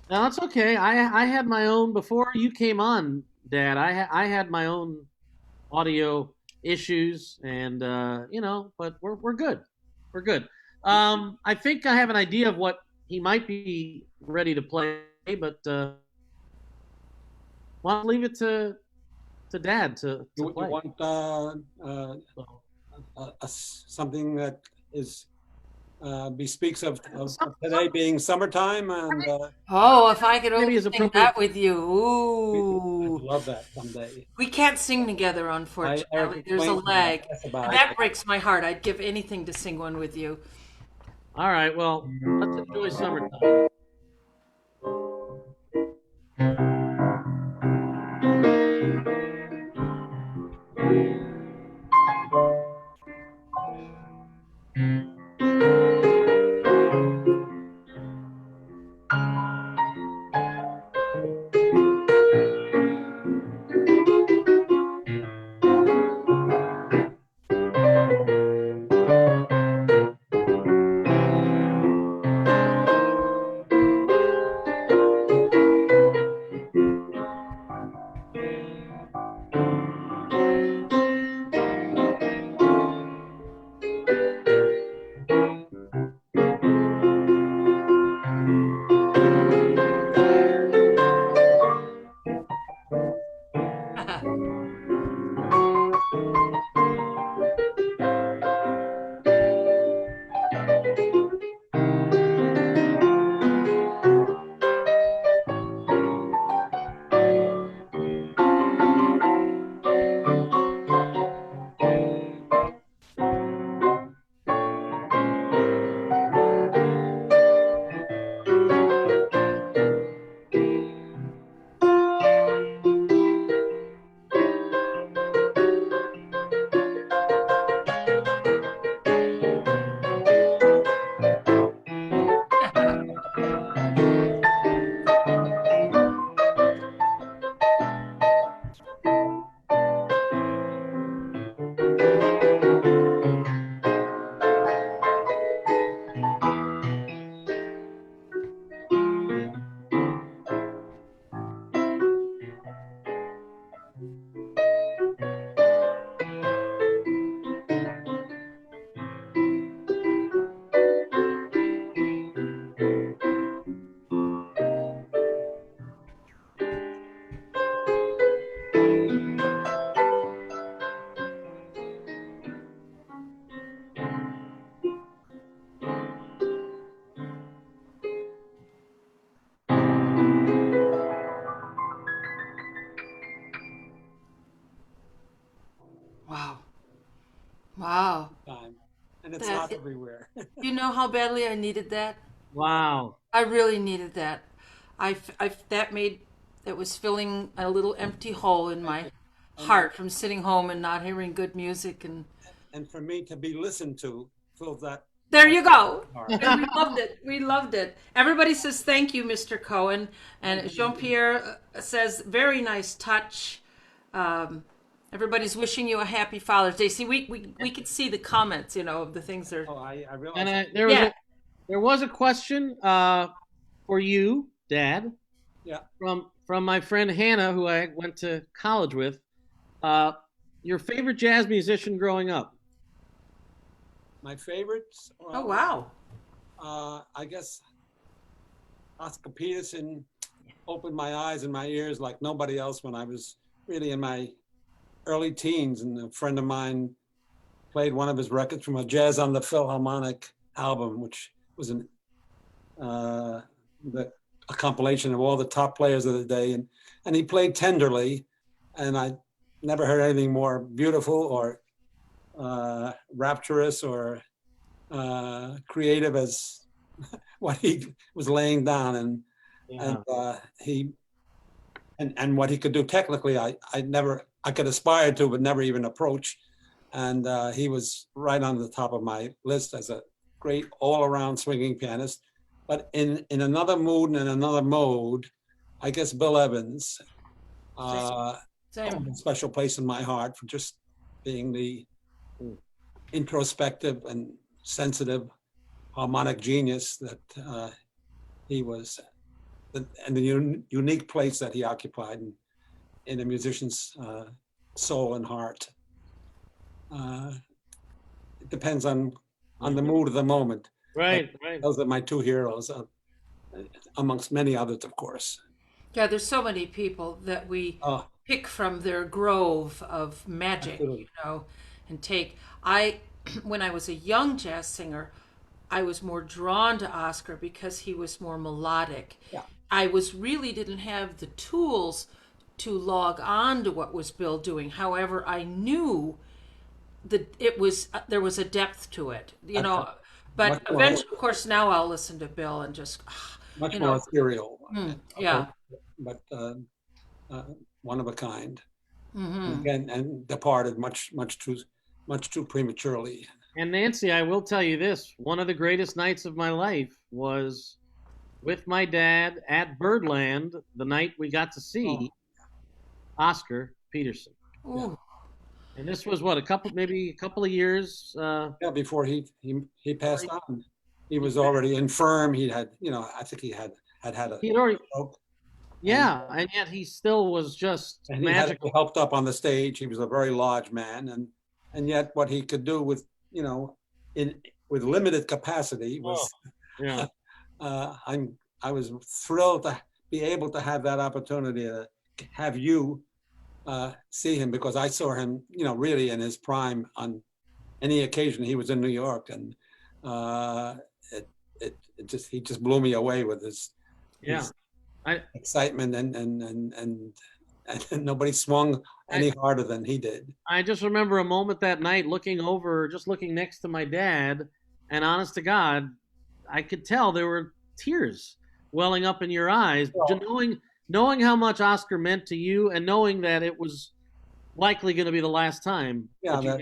Speaker 1: that's okay. I had my own before you came on, Dad. I had my own audio issues, and but we're good. We're good. I think I have an idea of what he might be ready to play, but I'll leave it to Dad to play.
Speaker 3: You want something that is bespeaks of today being summertime and
Speaker 2: if I could
Speaker 1: Maybe
Speaker 2: only
Speaker 1: as
Speaker 2: sing
Speaker 1: appropriate-
Speaker 2: that with you. Ooh.
Speaker 3: I'd love that someday.
Speaker 2: We can't sing together, unfortunately. There's a lag. That breaks my heart. I'd give anything to sing one with you.
Speaker 1: All right, well, let's enjoy summertime.
Speaker 2: how badly I needed that?
Speaker 1: Wow.
Speaker 2: I really needed that. That was filling a little empty hole in my
Speaker 3: And
Speaker 2: heart from sitting home and not hearing good music. And
Speaker 3: and for me to be listened to fills that
Speaker 2: there you go.
Speaker 3: heart.
Speaker 2: And we loved it. We loved it. Everybody says thank you, Mr. Cohen. And Jean Pierre says very nice touch. Everybody's wishing you a happy Father's Day. See, we could see the comments, of the things they're.
Speaker 3: Oh, I realize.
Speaker 1: And
Speaker 2: Yeah.
Speaker 1: there was a question for you, Dad,
Speaker 3: Yeah.
Speaker 1: from my friend Hannah, who I went to college with. Your favorite jazz musician growing up?
Speaker 3: My favorites.
Speaker 2: Oh wow.
Speaker 3: I guess Oscar Peterson opened my eyes and my ears like nobody else when I was really in my early teens. And a friend of mine played one of his records from a Jazz on the Philharmonic album, which was a compilation of all the top players of the day. And he played tenderly, and I never heard anything more beautiful or rapturous or creative as what he was laying down, and what he could do technically. I could aspire to, but never even approach. And he was right on the top of my list as a great all-around swinging pianist. But in another mood and in another mode, I guess Bill Evans.
Speaker 2: Same.
Speaker 3: A special place in my heart for just being the introspective and sensitive harmonic genius that he was, and the unique place that he occupied in a musician's soul and heart. It depends on the mood of the moment.
Speaker 1: Right,
Speaker 3: But
Speaker 1: right.
Speaker 3: those are my two heroes, amongst many others, of course.
Speaker 2: Yeah, there's so many people that we
Speaker 3: Oh,
Speaker 2: pick from their grove of magic,
Speaker 3: Absolutely.
Speaker 2: and take. When I was a young jazz singer, I was more drawn to Oscar because he was more melodic.
Speaker 3: Yeah.
Speaker 2: I really didn't have the tools to log on to what was Bill doing. However, I knew that there was a depth to it, But
Speaker 3: Much more.
Speaker 2: eventually, of course, now I'll listen to Bill and just,
Speaker 3: much more ethereal.
Speaker 2: yeah.
Speaker 3: But one of a kind.
Speaker 2: Hmm.
Speaker 3: And departed much too prematurely.
Speaker 1: And Nancy, I will tell you this: one of the greatest nights of my life was with my dad at Birdland the night we got to see Oscar Peterson.
Speaker 2: Ooh.
Speaker 1: And this was maybe a couple of years.
Speaker 3: Yeah, before he passed on, he was already infirm. He had, I think he had a
Speaker 1: He had already,
Speaker 3: stroke,
Speaker 1: yeah, and yet he still was just
Speaker 3: and he had to
Speaker 1: magical.
Speaker 3: be helped up on the stage. He was a very large man, and yet what he could do with, with limited capacity was.
Speaker 1: Yeah.
Speaker 3: I was thrilled to be able to have that opportunity to have you see him, because I saw him, really in his prime on any occasion he was in New York, and he just blew me away with his excitement, and nobody swung any harder than he did.
Speaker 1: I just remember a moment that night looking next to my dad, and honest to God, I could tell there were tears welling up in your eyes, knowing how much Oscar meant to you, and knowing that it was likely going to be the last time.
Speaker 3: Yeah,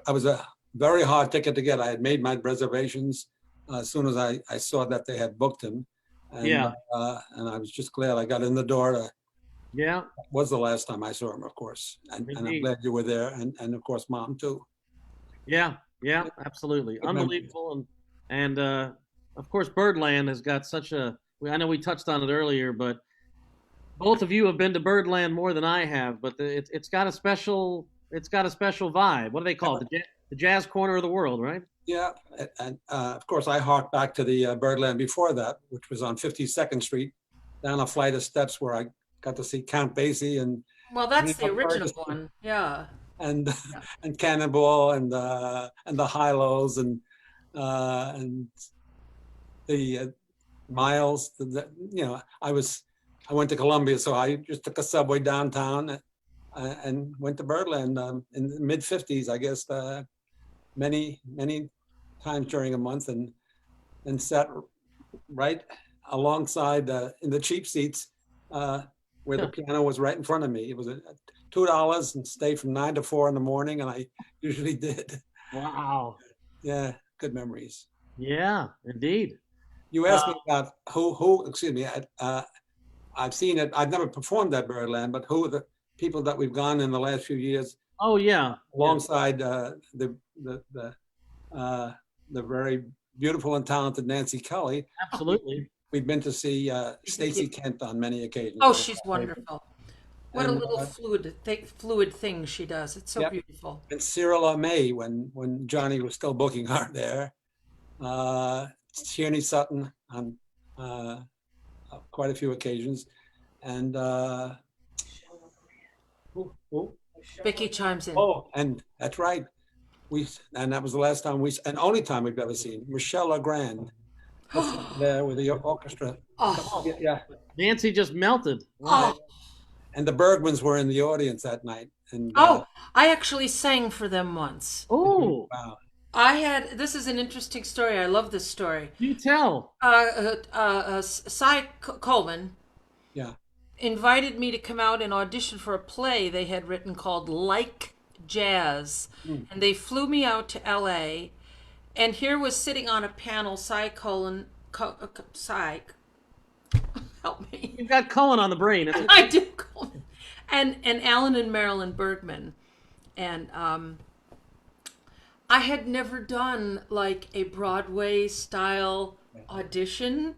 Speaker 3: I was a very hard ticket to get. I had made my reservations as soon as I saw that they had booked him, and and I was just glad I got in the door.
Speaker 1: Yeah,
Speaker 3: that was the last time I saw him, of course, and I'm glad you were there, and of course, Mom too.
Speaker 1: Yeah, absolutely, unbelievable, and of course, Birdland has got such a. I know we touched on it earlier, but both of you have been to Birdland more than I have. But it's got a special vibe. What do they call it? The jazz corner of the world, right?
Speaker 3: Yeah, and of course, I harked back to the Birdland before that, which was on 52nd Street, down a flight of steps where I got to see Count Basie and.
Speaker 2: Well, that's the original one, yeah.
Speaker 3: And Cannonball and the Hi-Los and the Miles. I went to Columbia, so I just took a subway downtown and went to Birdland in the mid-50s, I guess, many times during a month, and sat right alongside in the cheap seats where the piano was right in front of me. It was $2 and stayed from 9 to 4 in the morning, and I usually did.
Speaker 1: Wow.
Speaker 3: Yeah, good memories.
Speaker 1: Yeah, indeed.
Speaker 3: You asked me about who. Excuse me. I've seen it. I've never performed at Birdland, but who are the people that we've gone in the last few years
Speaker 1: Oh yeah.
Speaker 3: alongside the very beautiful and talented Nancy Kelly.
Speaker 1: Absolutely.
Speaker 3: We've been to see Stacey Kent on many occasions.
Speaker 2: Oh, she's wonderful. What a
Speaker 3: And,
Speaker 2: little fluid thing she does. It's so
Speaker 3: Yep.
Speaker 2: beautiful.
Speaker 3: And Cyril May when Johnny was still booking her there. Tierney Sutton on quite a few occasions, and
Speaker 2: Vicky chimes in.
Speaker 3: oh, and that's right. And that was the last time and only time we've ever seen Michelle Legrand there with the orchestra.
Speaker 2: Oh,
Speaker 3: Yeah,
Speaker 1: Nancy just melted.
Speaker 2: oh,
Speaker 3: and the Bergmans were in the audience that night. And
Speaker 2: oh! I actually sang for them once.
Speaker 1: Oh,
Speaker 3: wow,
Speaker 2: This is an interesting story. I love this story.
Speaker 1: you tell.
Speaker 2: Cy Coleman
Speaker 3: yeah,
Speaker 2: invited me to come out and audition for a play they had written called Like Jazz. And they flew me out to LA. And here was sitting on a panel Cy Coleman, Cy, help me.
Speaker 1: You've got Cohen on the brain. It's-
Speaker 2: I do, Coleman. And Alan and Marilyn Bergman. And I had never done like a Broadway style audition,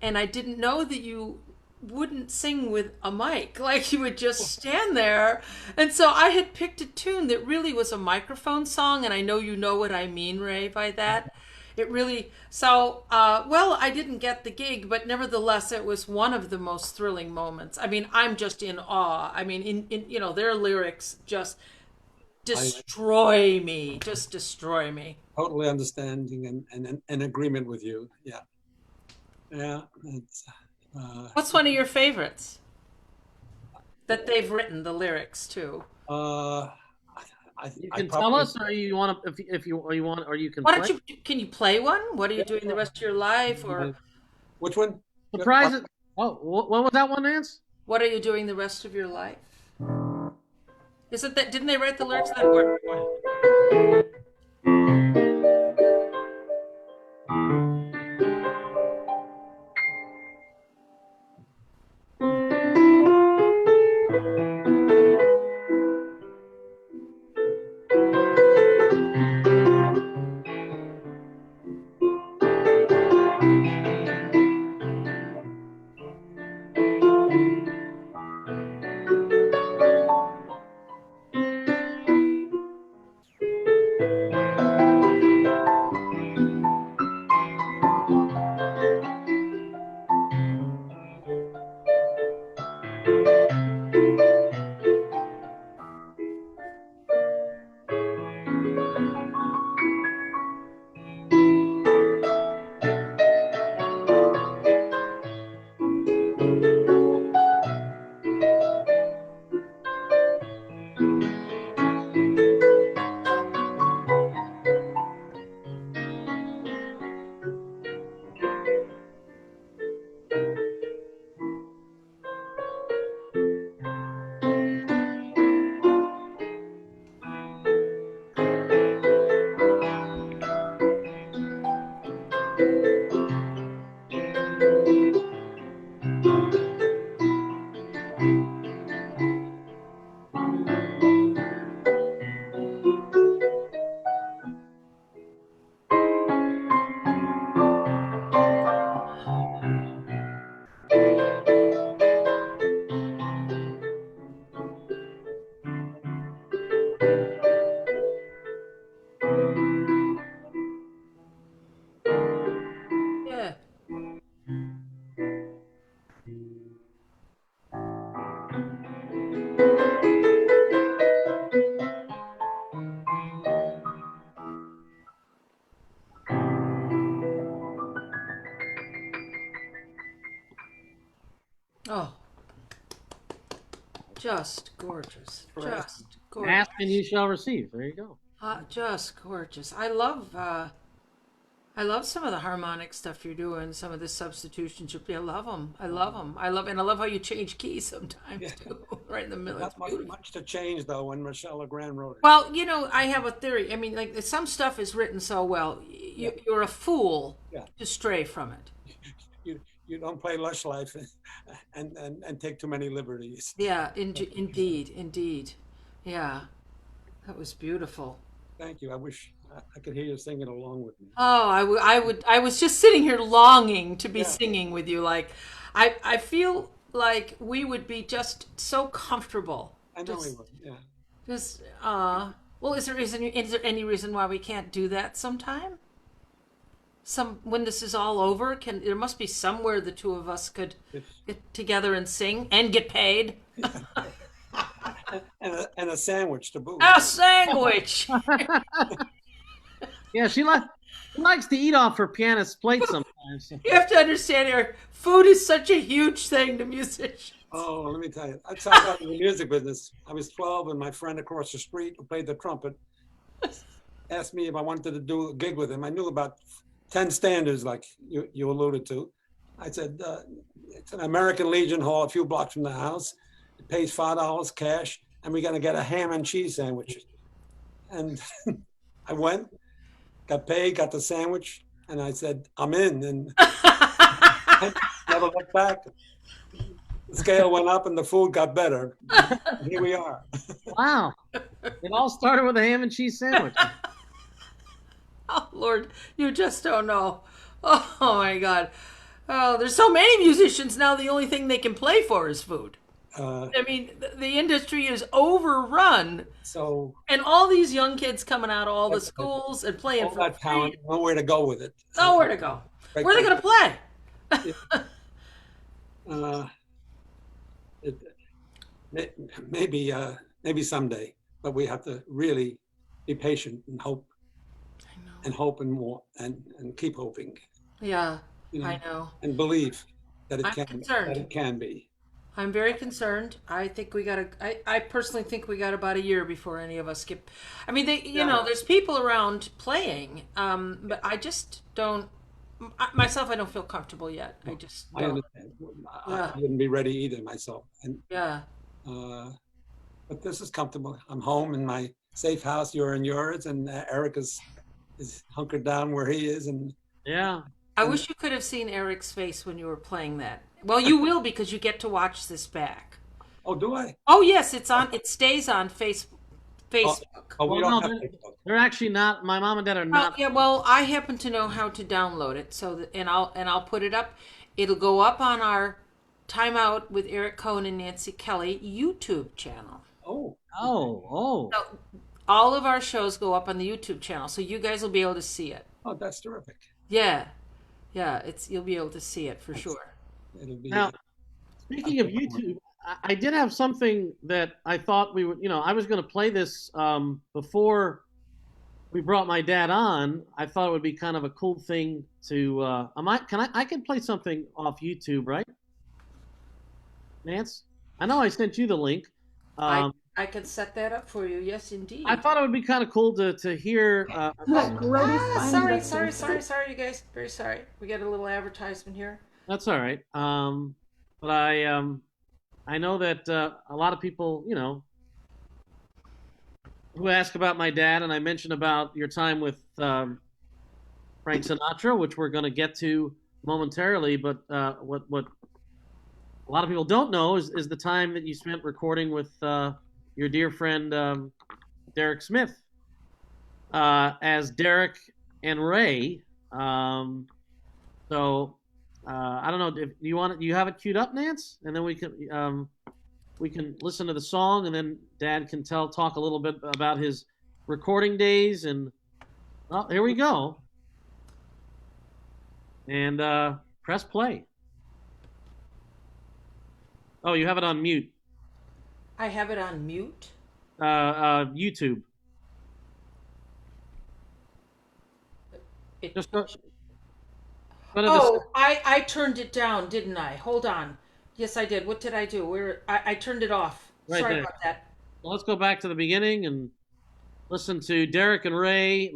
Speaker 2: and I didn't know that you wouldn't sing with a mic. Like you would just stand there. And so I had picked a tune that really was a microphone song, and I know you know what I mean, Ray, by that. It really, so, well, I didn't get the gig, but nevertheless, it was one of the most thrilling moments. I mean, I'm just in awe. I mean, in their lyrics just destroy me, just destroy me.
Speaker 3: totally understanding and in agreement with you. Yeah, yeah. It's,
Speaker 2: What's one of your favorites that they've written the lyrics to?
Speaker 1: You can tell us, or you want to, if you want, or you can.
Speaker 2: Why
Speaker 1: play.
Speaker 2: don't you? Can you play one? What are you doing the rest of your life, or
Speaker 3: which one?
Speaker 1: Surprise it. Oh, what was that one, Nance?
Speaker 2: what are you doing the rest of your life? Isn't that? Didn't they write the lyrics to that? Or, yeah. Oh, just gorgeous. Just gorgeous.
Speaker 1: Ask and you shall receive. There you go.
Speaker 2: Just gorgeous. I love I love some of the harmonic stuff you're doing. Some of the substitutions. I love them. I love them. I love how you change keys sometimes
Speaker 3: Yeah.
Speaker 2: too, right in the middle. It's
Speaker 3: Not much,
Speaker 2: beautiful.
Speaker 3: much to change though when Michelle Legrand wrote it.
Speaker 2: Well, I have a theory. I mean, like some stuff is written so well,
Speaker 3: Yeah.
Speaker 2: you're a fool
Speaker 3: Yeah.
Speaker 2: to stray from it.
Speaker 3: You don't play Lush Life and take too many liberties.
Speaker 2: Yeah, indeed. Yeah, that was beautiful.
Speaker 3: Thank you. I wish I could hear you singing along with me.
Speaker 2: Oh, I was just sitting here longing to be
Speaker 3: Yeah.
Speaker 2: singing with you. Like, I feel like we would be just so comfortable.
Speaker 3: I know we would. Yeah.
Speaker 2: Just, well, is there any reason why we can't do that sometime? When this is all over, there must be somewhere the two of us could get together and sing and get paid.
Speaker 3: And a sandwich to boot.
Speaker 2: A sandwich.
Speaker 1: Yeah, she likes to eat off her pianist's plate sometimes.
Speaker 2: You have to understand, Eric, food is such a huge thing to musicians.
Speaker 3: Oh, let me tell you. I started out in the music business. I was 12, and my friend across the street who played the trumpet asked me if I wanted to do a gig with him. I knew about 10 standards, like you alluded to. I said, it's an American Legion Hall a few blocks from the house. It pays $5 cash, and we're going to get a ham and cheese sandwich. And I went, got paid, got the sandwich, and I said, I'm in. And I never looked back. The scale went up and the food got better. Here we are.
Speaker 1: Wow. It all started with a ham and cheese sandwich.
Speaker 2: Oh, Lord, you just don't know. Oh, my God. Oh, there's so many musicians now, the only thing they can play for is food. I mean, the industry is overrun.
Speaker 3: So,
Speaker 2: and all these young kids coming out of all the schools and playing
Speaker 3: all
Speaker 2: for
Speaker 3: that talent,
Speaker 2: free.
Speaker 3: nowhere to go with it.
Speaker 2: Nowhere to go. Where are they going to play?
Speaker 3: Maybe someday, but we have to really be patient and hope. And hope and more and keep hoping.
Speaker 2: Yeah, I know.
Speaker 3: And believe that
Speaker 2: it
Speaker 3: can be.
Speaker 2: I'm very concerned. I think I personally think we got about a year before any of us get. I mean, there's people around playing, but I just don't. Myself, I don't feel comfortable yet. I just don't.
Speaker 3: I understand. I wouldn't be ready either myself. And
Speaker 2: yeah.
Speaker 3: But this is comfortable. I'm home in my safe house. You're in yours, and Eric is hunkered down where he is. And
Speaker 1: yeah.
Speaker 2: I wish you could have seen Eric's face when you were playing that. Well, you will because you get to watch this back.
Speaker 3: Oh, do I?
Speaker 2: Oh, yes, it's on. It stays on Facebook.
Speaker 3: Oh, we don't have Facebook.
Speaker 1: They're actually not. My mom and dad are not.
Speaker 2: Yeah, well, I happen to know how to download it, and I'll put it up. It'll go up on our Time Out with Eric Cohen and Nancy Kelly YouTube channel.
Speaker 3: Oh.
Speaker 1: So,
Speaker 2: all of our shows go up on the YouTube channel, so you guys will be able to see it.
Speaker 3: Oh, that's terrific.
Speaker 2: Yeah, you'll be able to see it for sure.
Speaker 3: It'll be.
Speaker 1: Now, speaking of YouTube, I did have something that I thought we would. I was going to play this before we brought my dad on. I thought it would be kind of a cool thing to. I can play something off YouTube, right? Nance, I know I sent you the link.
Speaker 2: I can set that up for you. Yes, indeed.
Speaker 1: I thought it would be kind of cool to hear.
Speaker 2: Sorry, you guys. Very sorry. We got a little advertisement here.
Speaker 1: That's all right. But I know that a lot of people, who ask about my dad, and I mentioned about your time with Frank Sinatra, which we're going to get to momentarily. But what a lot of people don't know is the time that you spent recording with your dear friend Derek Smith as Derek and Ray. So I don't know if you have it queued up, Nance, and then we can listen to the song, and then Dad can talk a little bit about his recording days. And here we go. And press play. Oh, you have it on mute.
Speaker 2: I have it on mute.
Speaker 1: YouTube. Just go.
Speaker 2: I turned it down, didn't I? Hold on. Yes, I did. What did I do? I turned it off.
Speaker 1: Right
Speaker 2: Sorry
Speaker 1: there.
Speaker 2: about that.
Speaker 1: Well, let's go back to the beginning and listen to Derek and Ray.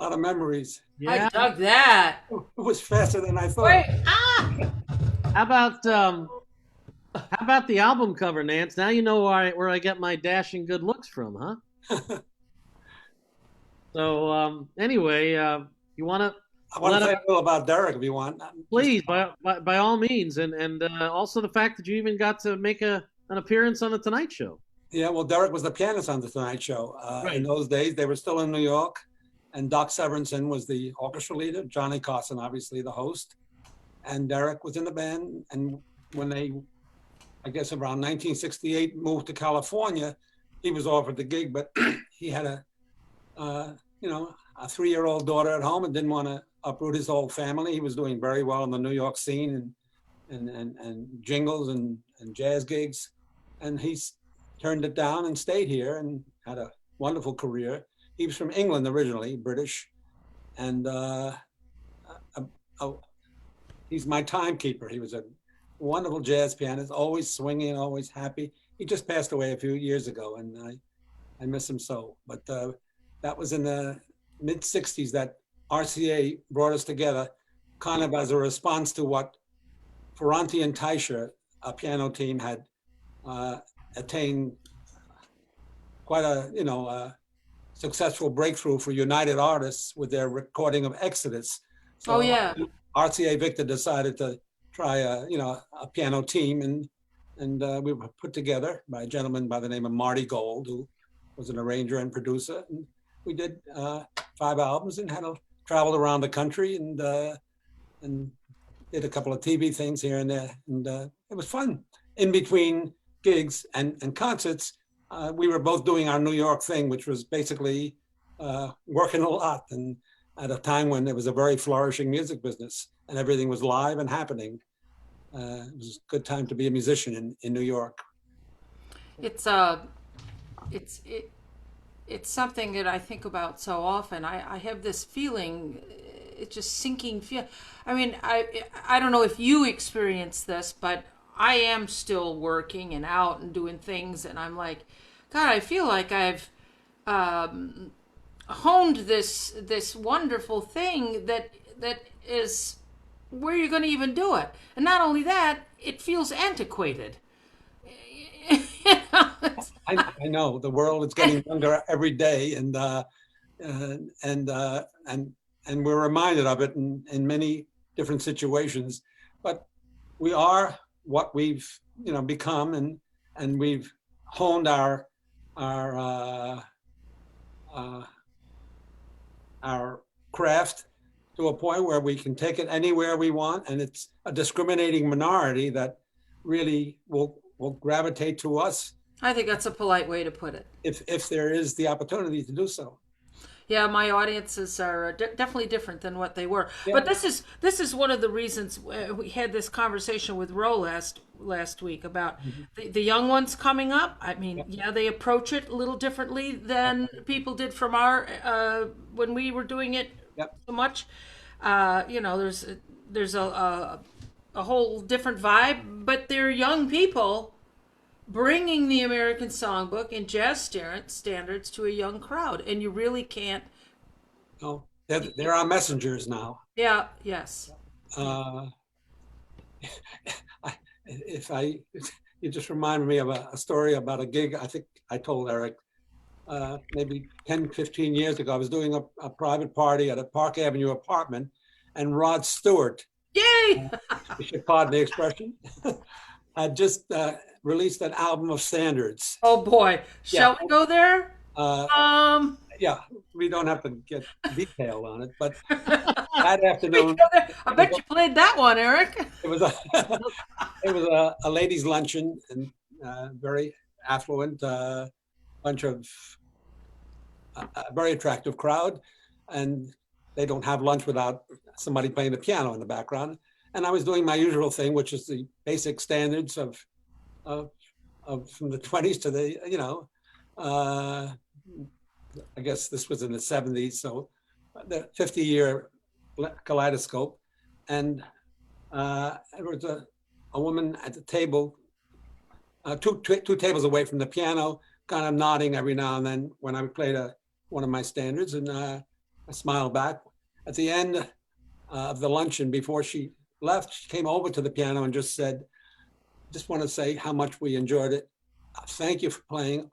Speaker 3: lot of memories.
Speaker 2: I dug that.
Speaker 3: It was faster than I thought.
Speaker 2: Wait,
Speaker 1: How about the album cover, Nance? Now you know where I get my dashing good looks from, huh? So anyway, you want to?
Speaker 3: I want to say a little about Derek if you want.
Speaker 1: Please, by all means, and also the fact that you even got to make an appearance on the Tonight Show.
Speaker 3: Yeah, well, Derek was the pianist on the Tonight Show.
Speaker 1: Right.
Speaker 3: In those days, they were still in New York, and Doc Severinsen was the orchestra leader, Johnny Carson, obviously the host, and Derek was in the band. And when they, I guess around 1968, moved to California, he was offered the gig, but he had a 3-year-old daughter at home and didn't want to uproot his whole family. He was doing very well in the New York scene and jingles and jazz gigs, and he's turned it down and stayed here and had a wonderful career. He was from England originally, British, and he's my timekeeper. He was a wonderful jazz pianist, always swinging, always happy. He just passed away a few years ago, and I miss him so. But that was in the mid-'60s that RCA brought us together kind of as a response to what Ferranti and Teicher, a piano team, had attained quite a successful breakthrough for United Artists with their recording of Exodus. So RCA Victor decided to try a piano team, and we were put together by a gentleman by the name of Marty Gold, who was an arranger and producer. And we did 5 albums and traveled around the country and did a couple of TV things here and there. And it was fun. In between gigs and concerts, we were both doing our New York thing, which was basically working a lot, and at a time when there was a very flourishing music business and everything was live and happening. It was a good time to be a musician in New York.
Speaker 2: it's something that I think about so often. I have this feeling, it's just sinking feel. I mean, I don't know if you experience this, but I am still working and out and doing things, and I'm like, God, I feel like I've honed this wonderful thing that is where you're going to even do it. And not only that, it feels antiquated.
Speaker 3: I know the world is getting younger every day, and we're reminded of it in many different situations. But we are what we've become, and we've honed our craft to a point where we can take it anywhere we want, and it's a discriminating minority that really will gravitate to us.
Speaker 2: I think that's a polite way to put it.
Speaker 3: If there is the opportunity to do so.
Speaker 2: Yeah, my audiences are definitely different than what they were.
Speaker 3: Yeah.
Speaker 2: But this is one of the reasons we had this conversation with Ro last week about the young ones coming up. I mean, they approach it a little differently than people did from our when we were doing it so much. There's a whole different vibe, but they're young people bringing the American songbook and jazz standards to a young crowd, and you really can't.
Speaker 3: No, they're our messengers now.
Speaker 2: Yeah. Yes.
Speaker 3: You just reminded me of a story about a gig I think I told Eric maybe 10, 15 years ago. I was doing a private party at a Park Avenue apartment, and Rod Stewart,
Speaker 2: Yay!
Speaker 3: you should pardon the expression, had just released an album of standards.
Speaker 2: Oh boy, shall we go there?
Speaker 3: Yeah, we don't have to get detailed on it, but that afternoon,
Speaker 2: I bet you played that one, Eric.
Speaker 3: it was a ladies' luncheon, and very affluent, bunch of a very attractive crowd, and they don't have lunch without somebody playing the piano in the background. And I was doing my usual thing, which is the basic standards of from the 20s to the I guess this was in the 70s, so the 50-year kaleidoscope. And there was a woman at the table, two tables away from the piano, kind of nodding every now and then when I played one of my standards. And I smiled back. At the end of the luncheon, before she left, she came over to the piano and just said, just want to say how much we enjoyed it. Thank you for playing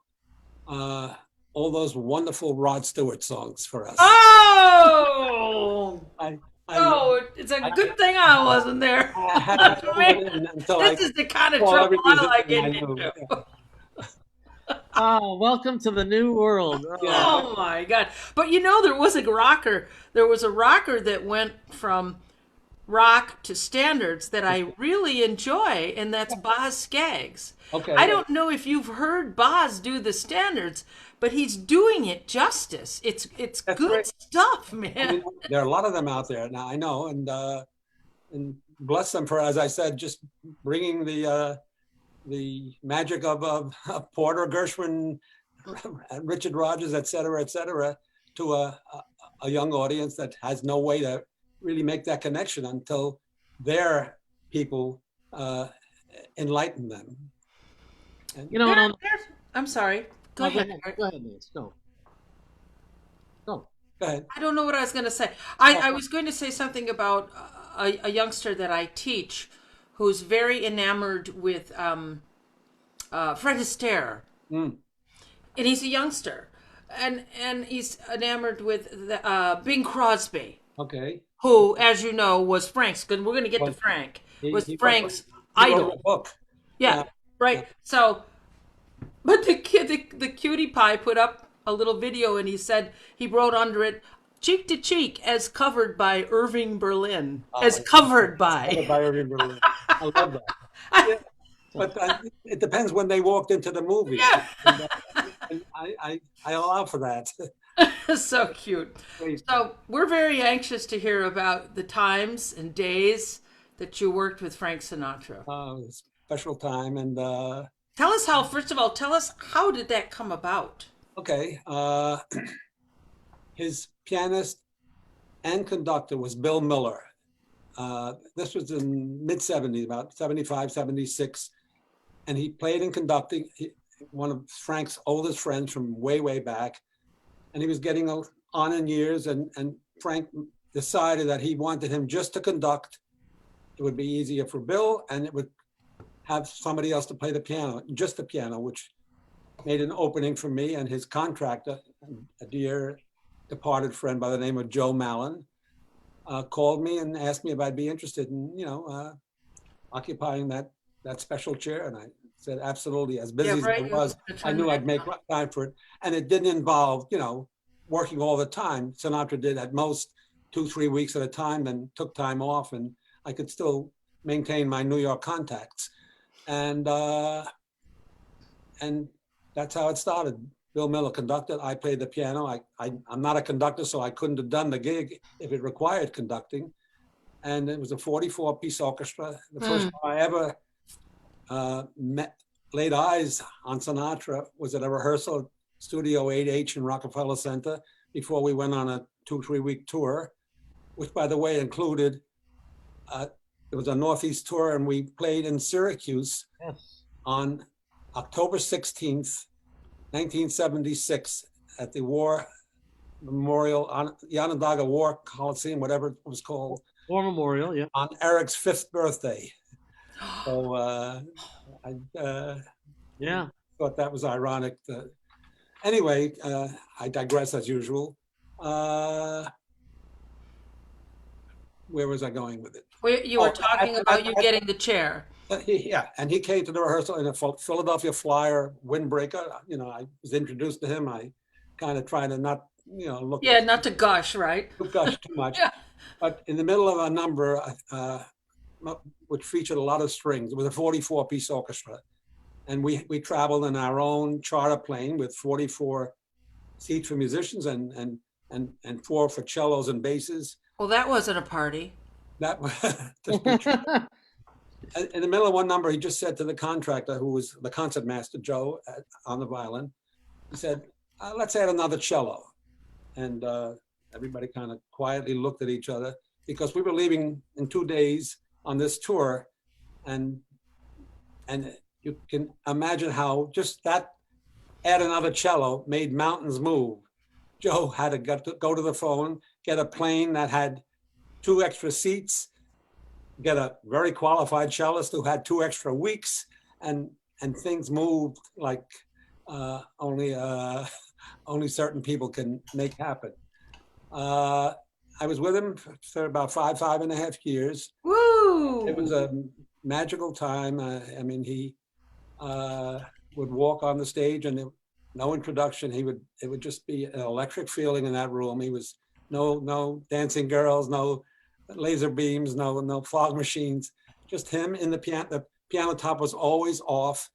Speaker 3: all those wonderful Rod Stewart songs for us.
Speaker 2: Oh!
Speaker 3: I,
Speaker 2: Oh, it's a good thing I wasn't there.
Speaker 3: I had not told it until
Speaker 2: This is the kind of
Speaker 3: saw
Speaker 2: trouble
Speaker 3: every
Speaker 2: I like
Speaker 3: musician
Speaker 2: getting
Speaker 3: knew.
Speaker 2: into.
Speaker 1: Oh, welcome to the new world. Oh,
Speaker 3: Yeah.
Speaker 2: Oh my God. But you know, there was a rocker. There was a rocker that went from rock to standards that I really enjoy, and that's Boz Scaggs.
Speaker 3: Okay.
Speaker 2: I don't know if you've heard Boz do the standards, but he's doing it justice. It's
Speaker 3: That's
Speaker 2: good
Speaker 3: great.
Speaker 2: stuff,
Speaker 3: I
Speaker 2: man.
Speaker 3: mean, there are a lot of them out there now. I know, and bless them for, as I said, just bringing the magic of Porter, Gershwin, Richard Rodgers, et cetera, to a young audience that has no way to really make that connection until their people enlighten them. And,
Speaker 1: you know what?
Speaker 2: I'm sorry. Go ahead.
Speaker 1: Go ahead, Nance. Go. Go.
Speaker 3: go ahead.
Speaker 2: I don't know what I was going to say. I was going to say something about a youngster that I teach who's very enamored with Fred Astaire.
Speaker 3: Mm.
Speaker 2: And he's a youngster. And he's enamored with Bing Crosby,
Speaker 3: Okay.
Speaker 2: who, as you know, was Frank's. We're going to get to Frank. Was Frank's
Speaker 3: He wrote
Speaker 2: idol.
Speaker 3: a book.
Speaker 2: Yeah,
Speaker 3: Yeah.
Speaker 2: right.
Speaker 3: Yeah.
Speaker 2: So, but the kid, the cutie pie put up a little video, and he said he wrote under it, "Cheek to Cheek," as covered by Irving Berlin. As covered by.
Speaker 3: By Irving Berlin. I love that. Yeah. But it depends when they walked into the movie.
Speaker 2: Yeah.
Speaker 3: And I allow for that.
Speaker 2: So cute.
Speaker 3: Great.
Speaker 2: So we're very anxious to hear about the times and days that you worked with Frank Sinatra.
Speaker 3: Special time. And
Speaker 2: Tell us how, first of all, tell us how did that come about?
Speaker 3: okay, his pianist and conductor was Bill Miller. This was in mid-70s, about 75, 76. And he played in conducting, one of Frank's oldest friends from way, way back. And he was getting on in years, and Frank decided that he wanted him just to conduct. It would be easier for Bill, and it would have somebody else to play the piano, just the piano, which made an opening for me and his contractor, a dear departed friend by the name of Joe Mallon, called me and asked me if I'd be interested in, occupying that special chair. And I said, absolutely. As busy as it was, I knew I'd make time for it. And it didn't involve, working all the time. Sinatra did at most 2-3 weeks at a time, then took time off, and I could still maintain my New York contacts. And that's how it started. Bill Miller conducted. I played the piano. I'm not a conductor, so I couldn't have done the gig if it required conducting. And it was a 44-piece orchestra. The first time I ever laid eyes on Sinatra was at a rehearsal at Studio 8H in Rockefeller Center before we went on a 2-3 week tour, which, by the way, included it was a Northeast tour, and we played in Syracuse on October 16th, 1976, at the War Memorial, on the Onondaga War Coliseum, whatever it was called.
Speaker 1: War Memorial, yeah.
Speaker 3: On Eric's 5th birthday. So I thought that was ironic. Anyway, I digress as usual. Where was I going with it?
Speaker 2: You were talking about you getting the chair.
Speaker 3: Yeah, and he came to the rehearsal in a Philadelphia Flyer windbreaker. I was introduced to him. I kind of tried to not, look.
Speaker 2: Yeah, not to gush, right?
Speaker 3: Gush too much.
Speaker 2: Yeah.
Speaker 3: But in the middle of a number, which featured a lot of strings, it was a 44-piece orchestra. And we traveled in our own charter plane with 44 seats for musicians and 4 for cellos and basses.
Speaker 2: Well, that wasn't a party.
Speaker 3: That was just be true. In the middle of one number, he just said to the contractor, who was the concert master, Joe, on the violin, he said, let's add another cello. And everybody kind of quietly looked at each other because we were leaving in 2 days on this tour. And you can imagine how just that add another cello made mountains move. Joe had to go to the phone, get a plane that had 2 extra seats, get a very qualified cellist who had 2 extra weeks, and things moved like only certain people can make happen. I was with him for about 5.5 years.
Speaker 2: Woo!
Speaker 3: It was a magical time. I mean, he would walk on the stage and no introduction. It would just be an electric feeling in that room. He was no dancing girls, no laser beams, no fog machines, just him in the piano. The piano top was always off.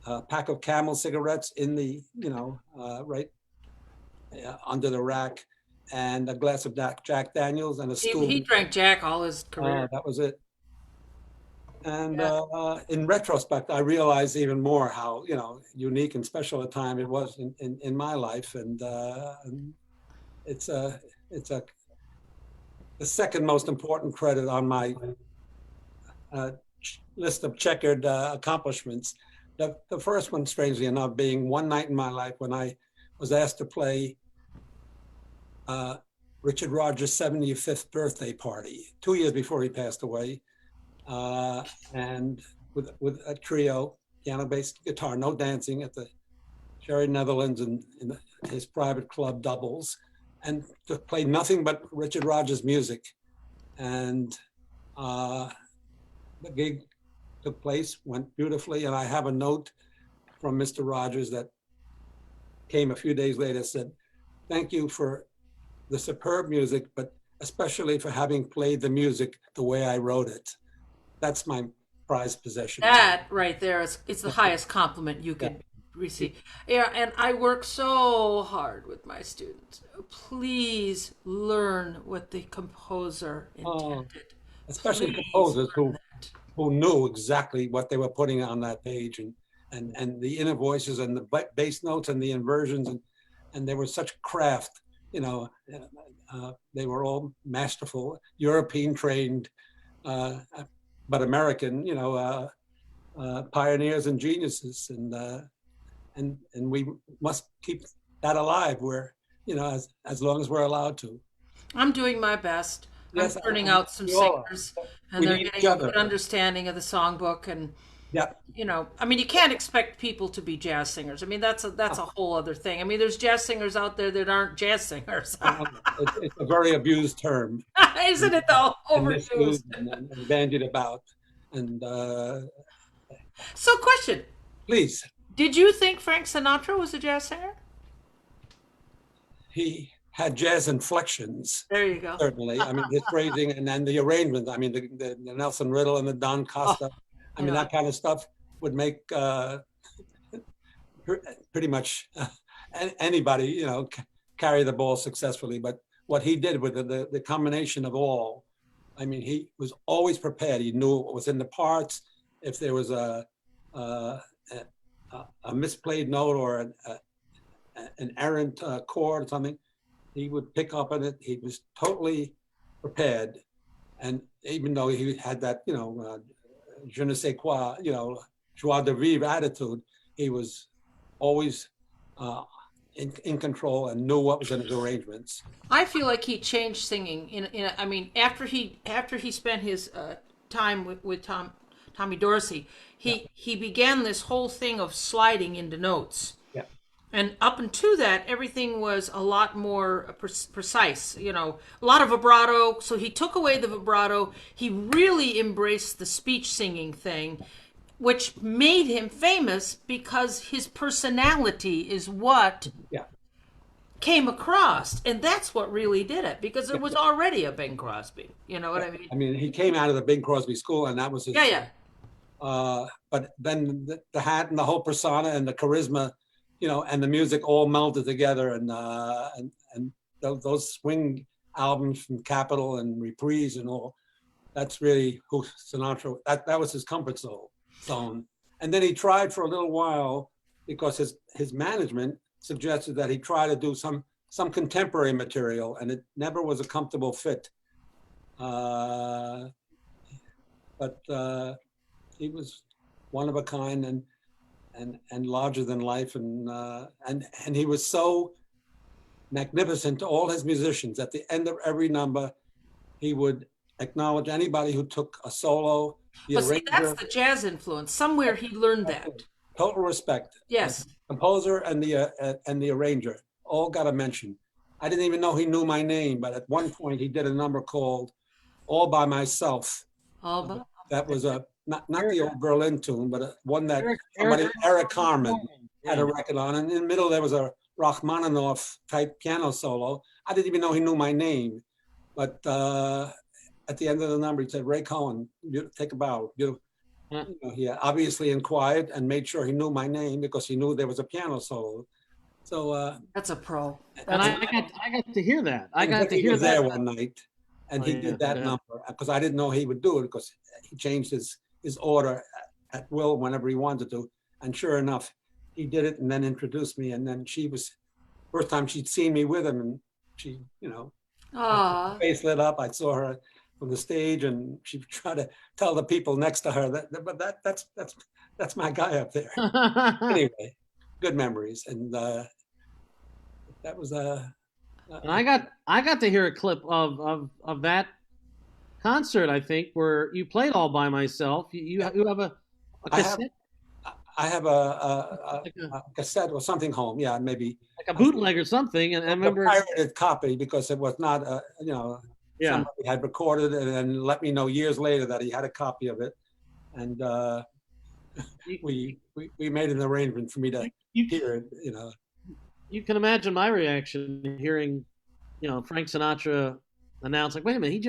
Speaker 3: A pack of Camel cigarettes in the, right under the rack, and a glass of Jack Daniels and a stool.
Speaker 2: He drank Jack all his career.
Speaker 3: That was it. And in retrospect, I realized even more how unique and special a time it was in my life, and it's the second most important credit on my list of checkered accomplishments. The first one, strangely enough, being one night in my life when I was asked to play Richard Rodgers' 75th birthday party, 2 years before he passed away, and with a trio, piano, bass, guitar, no dancing, at the Sherry Netherlands in his private club Doubles, and to play nothing but Richard Rodgers music. And the gig took place, went beautifully, and I have a note from Mr. Rodgers that came a few days later, said, "Thank you for the superb music, but especially for having played the music the way I wrote it." That's my prized possession.
Speaker 2: That right there is, it's the highest compliment you could receive. Yeah, and I work so hard with my students. Please learn what the composer intended.
Speaker 3: Especially
Speaker 2: Please
Speaker 3: composers
Speaker 2: learn
Speaker 3: who
Speaker 2: that.
Speaker 3: knew exactly what they were putting on that page, and the inner voices and the bass notes and the inversions, and they were such craft. They were all masterful, European trained, but American, pioneers and geniuses, and we must keep that alive. Where as long as we're allowed to.
Speaker 2: I'm doing my best.
Speaker 3: Yes,
Speaker 2: I'm turning out some
Speaker 3: we all are.
Speaker 2: singers, and
Speaker 3: We
Speaker 2: they're
Speaker 3: need each
Speaker 2: getting a
Speaker 3: other.
Speaker 2: good understanding of the songbook. And
Speaker 3: Yeah.
Speaker 2: I mean, you can't expect people to be jazz singers. I mean, that's a whole other thing. I mean, there's jazz singers out there that aren't jazz singers.
Speaker 3: It's a very abused term.
Speaker 2: Isn't it though?
Speaker 3: And misused
Speaker 2: Overused.
Speaker 3: and bandied about. And
Speaker 2: So, question:
Speaker 3: please,
Speaker 2: did you think Frank Sinatra was a jazz singer?
Speaker 3: he had jazz inflections,
Speaker 2: There you go.
Speaker 3: certainly. I mean, his phrasing and then the arrangement. I mean, the Nelson Riddle and the Don Costa. I mean, that kind of stuff would make pretty much anybody, carry the ball successfully. But what he did with the combination of all, I mean, he was always prepared. He knew what was in the parts. If there was a misplayed note or an errant chord or something, he would pick up on it. He was totally prepared. And even though he had that, je ne sais quoi, joie de vivre attitude, he was always in control and knew what was in his arrangements.
Speaker 2: I feel like he changed singing. I mean, after he spent his time with Tommy Dorsey, he began this whole thing of sliding into notes.
Speaker 3: Yeah.
Speaker 2: And up until that, everything was a lot more precise, a lot of vibrato. So he took away the vibrato. He really embraced the speech singing thing, which made him famous because his personality is what came across. And that's what really did it, because there was already a Bing Crosby. You know what I mean?
Speaker 3: I mean, he came out of the Bing Crosby school, and that was his.
Speaker 2: Yeah.
Speaker 3: But then the hat and the whole persona and the charisma, and the music all melded together, and those swing albums from Capitol and Reprise and all, that's really who Sinatra. That was his comfort zone. And then he tried for a little while, because his management suggested that he try to do some contemporary material, and it never was a comfortable fit. But he was one of a kind and larger than life, and he was so magnificent to all his musicians. At the end of every number, he would acknowledge anybody who took a solo, the
Speaker 2: But see, that's
Speaker 3: arranger.
Speaker 2: the jazz influence. Somewhere he learned that.
Speaker 3: Total respect.
Speaker 2: Yes.
Speaker 3: The composer and the arranger all got a mention. I didn't even know he knew my name, but at one point he did a number called "All by Myself."
Speaker 2: Alba.
Speaker 3: That was not the old Berlin tune, but one that
Speaker 1: Eric
Speaker 3: Eric Carmen had a
Speaker 1: Yeah.
Speaker 3: record on. And in the middle there was a Rachmaninoff type piano solo. I didn't even know he knew my name, but at the end of the number he said, "Ray Cohen, take a bow."
Speaker 1: Yeah.
Speaker 3: You know, he obviously inquired and made sure he knew my name because he knew there was a piano solo. So
Speaker 2: That's a pro.
Speaker 1: And I got to hear that. I got to
Speaker 3: he
Speaker 1: hear
Speaker 3: was there
Speaker 1: that.
Speaker 3: one night, and
Speaker 1: Oh,
Speaker 3: he
Speaker 1: yeah,
Speaker 3: did that
Speaker 1: yeah.
Speaker 3: number because I didn't know he would do it because he changed his order at will whenever he wanted to. And sure enough, he did it and then introduced me. And then she was first time she'd seen me with him, and she, you know,
Speaker 2: Ah,
Speaker 3: face lit up. I saw her from the stage, and she tried to tell the people next to her but that's my guy up there. Anyway, good memories, and that was
Speaker 1: And I got to hear a clip of that concert. I think where you played All by Myself. You have a
Speaker 3: I have
Speaker 1: cassette,
Speaker 3: I have a
Speaker 1: like
Speaker 3: cassette or something home. Yeah, maybe
Speaker 1: a bootleg or something. And I
Speaker 3: a
Speaker 1: remember,
Speaker 3: pirated copy because it was not
Speaker 1: yeah,
Speaker 3: somebody had recorded it and then let me know years later that he had a copy of it, and we made an arrangement for me to
Speaker 1: you
Speaker 3: hear it. You know,
Speaker 1: you can imagine my reaction hearing, Frank Sinatra announce, like, wait a minute, he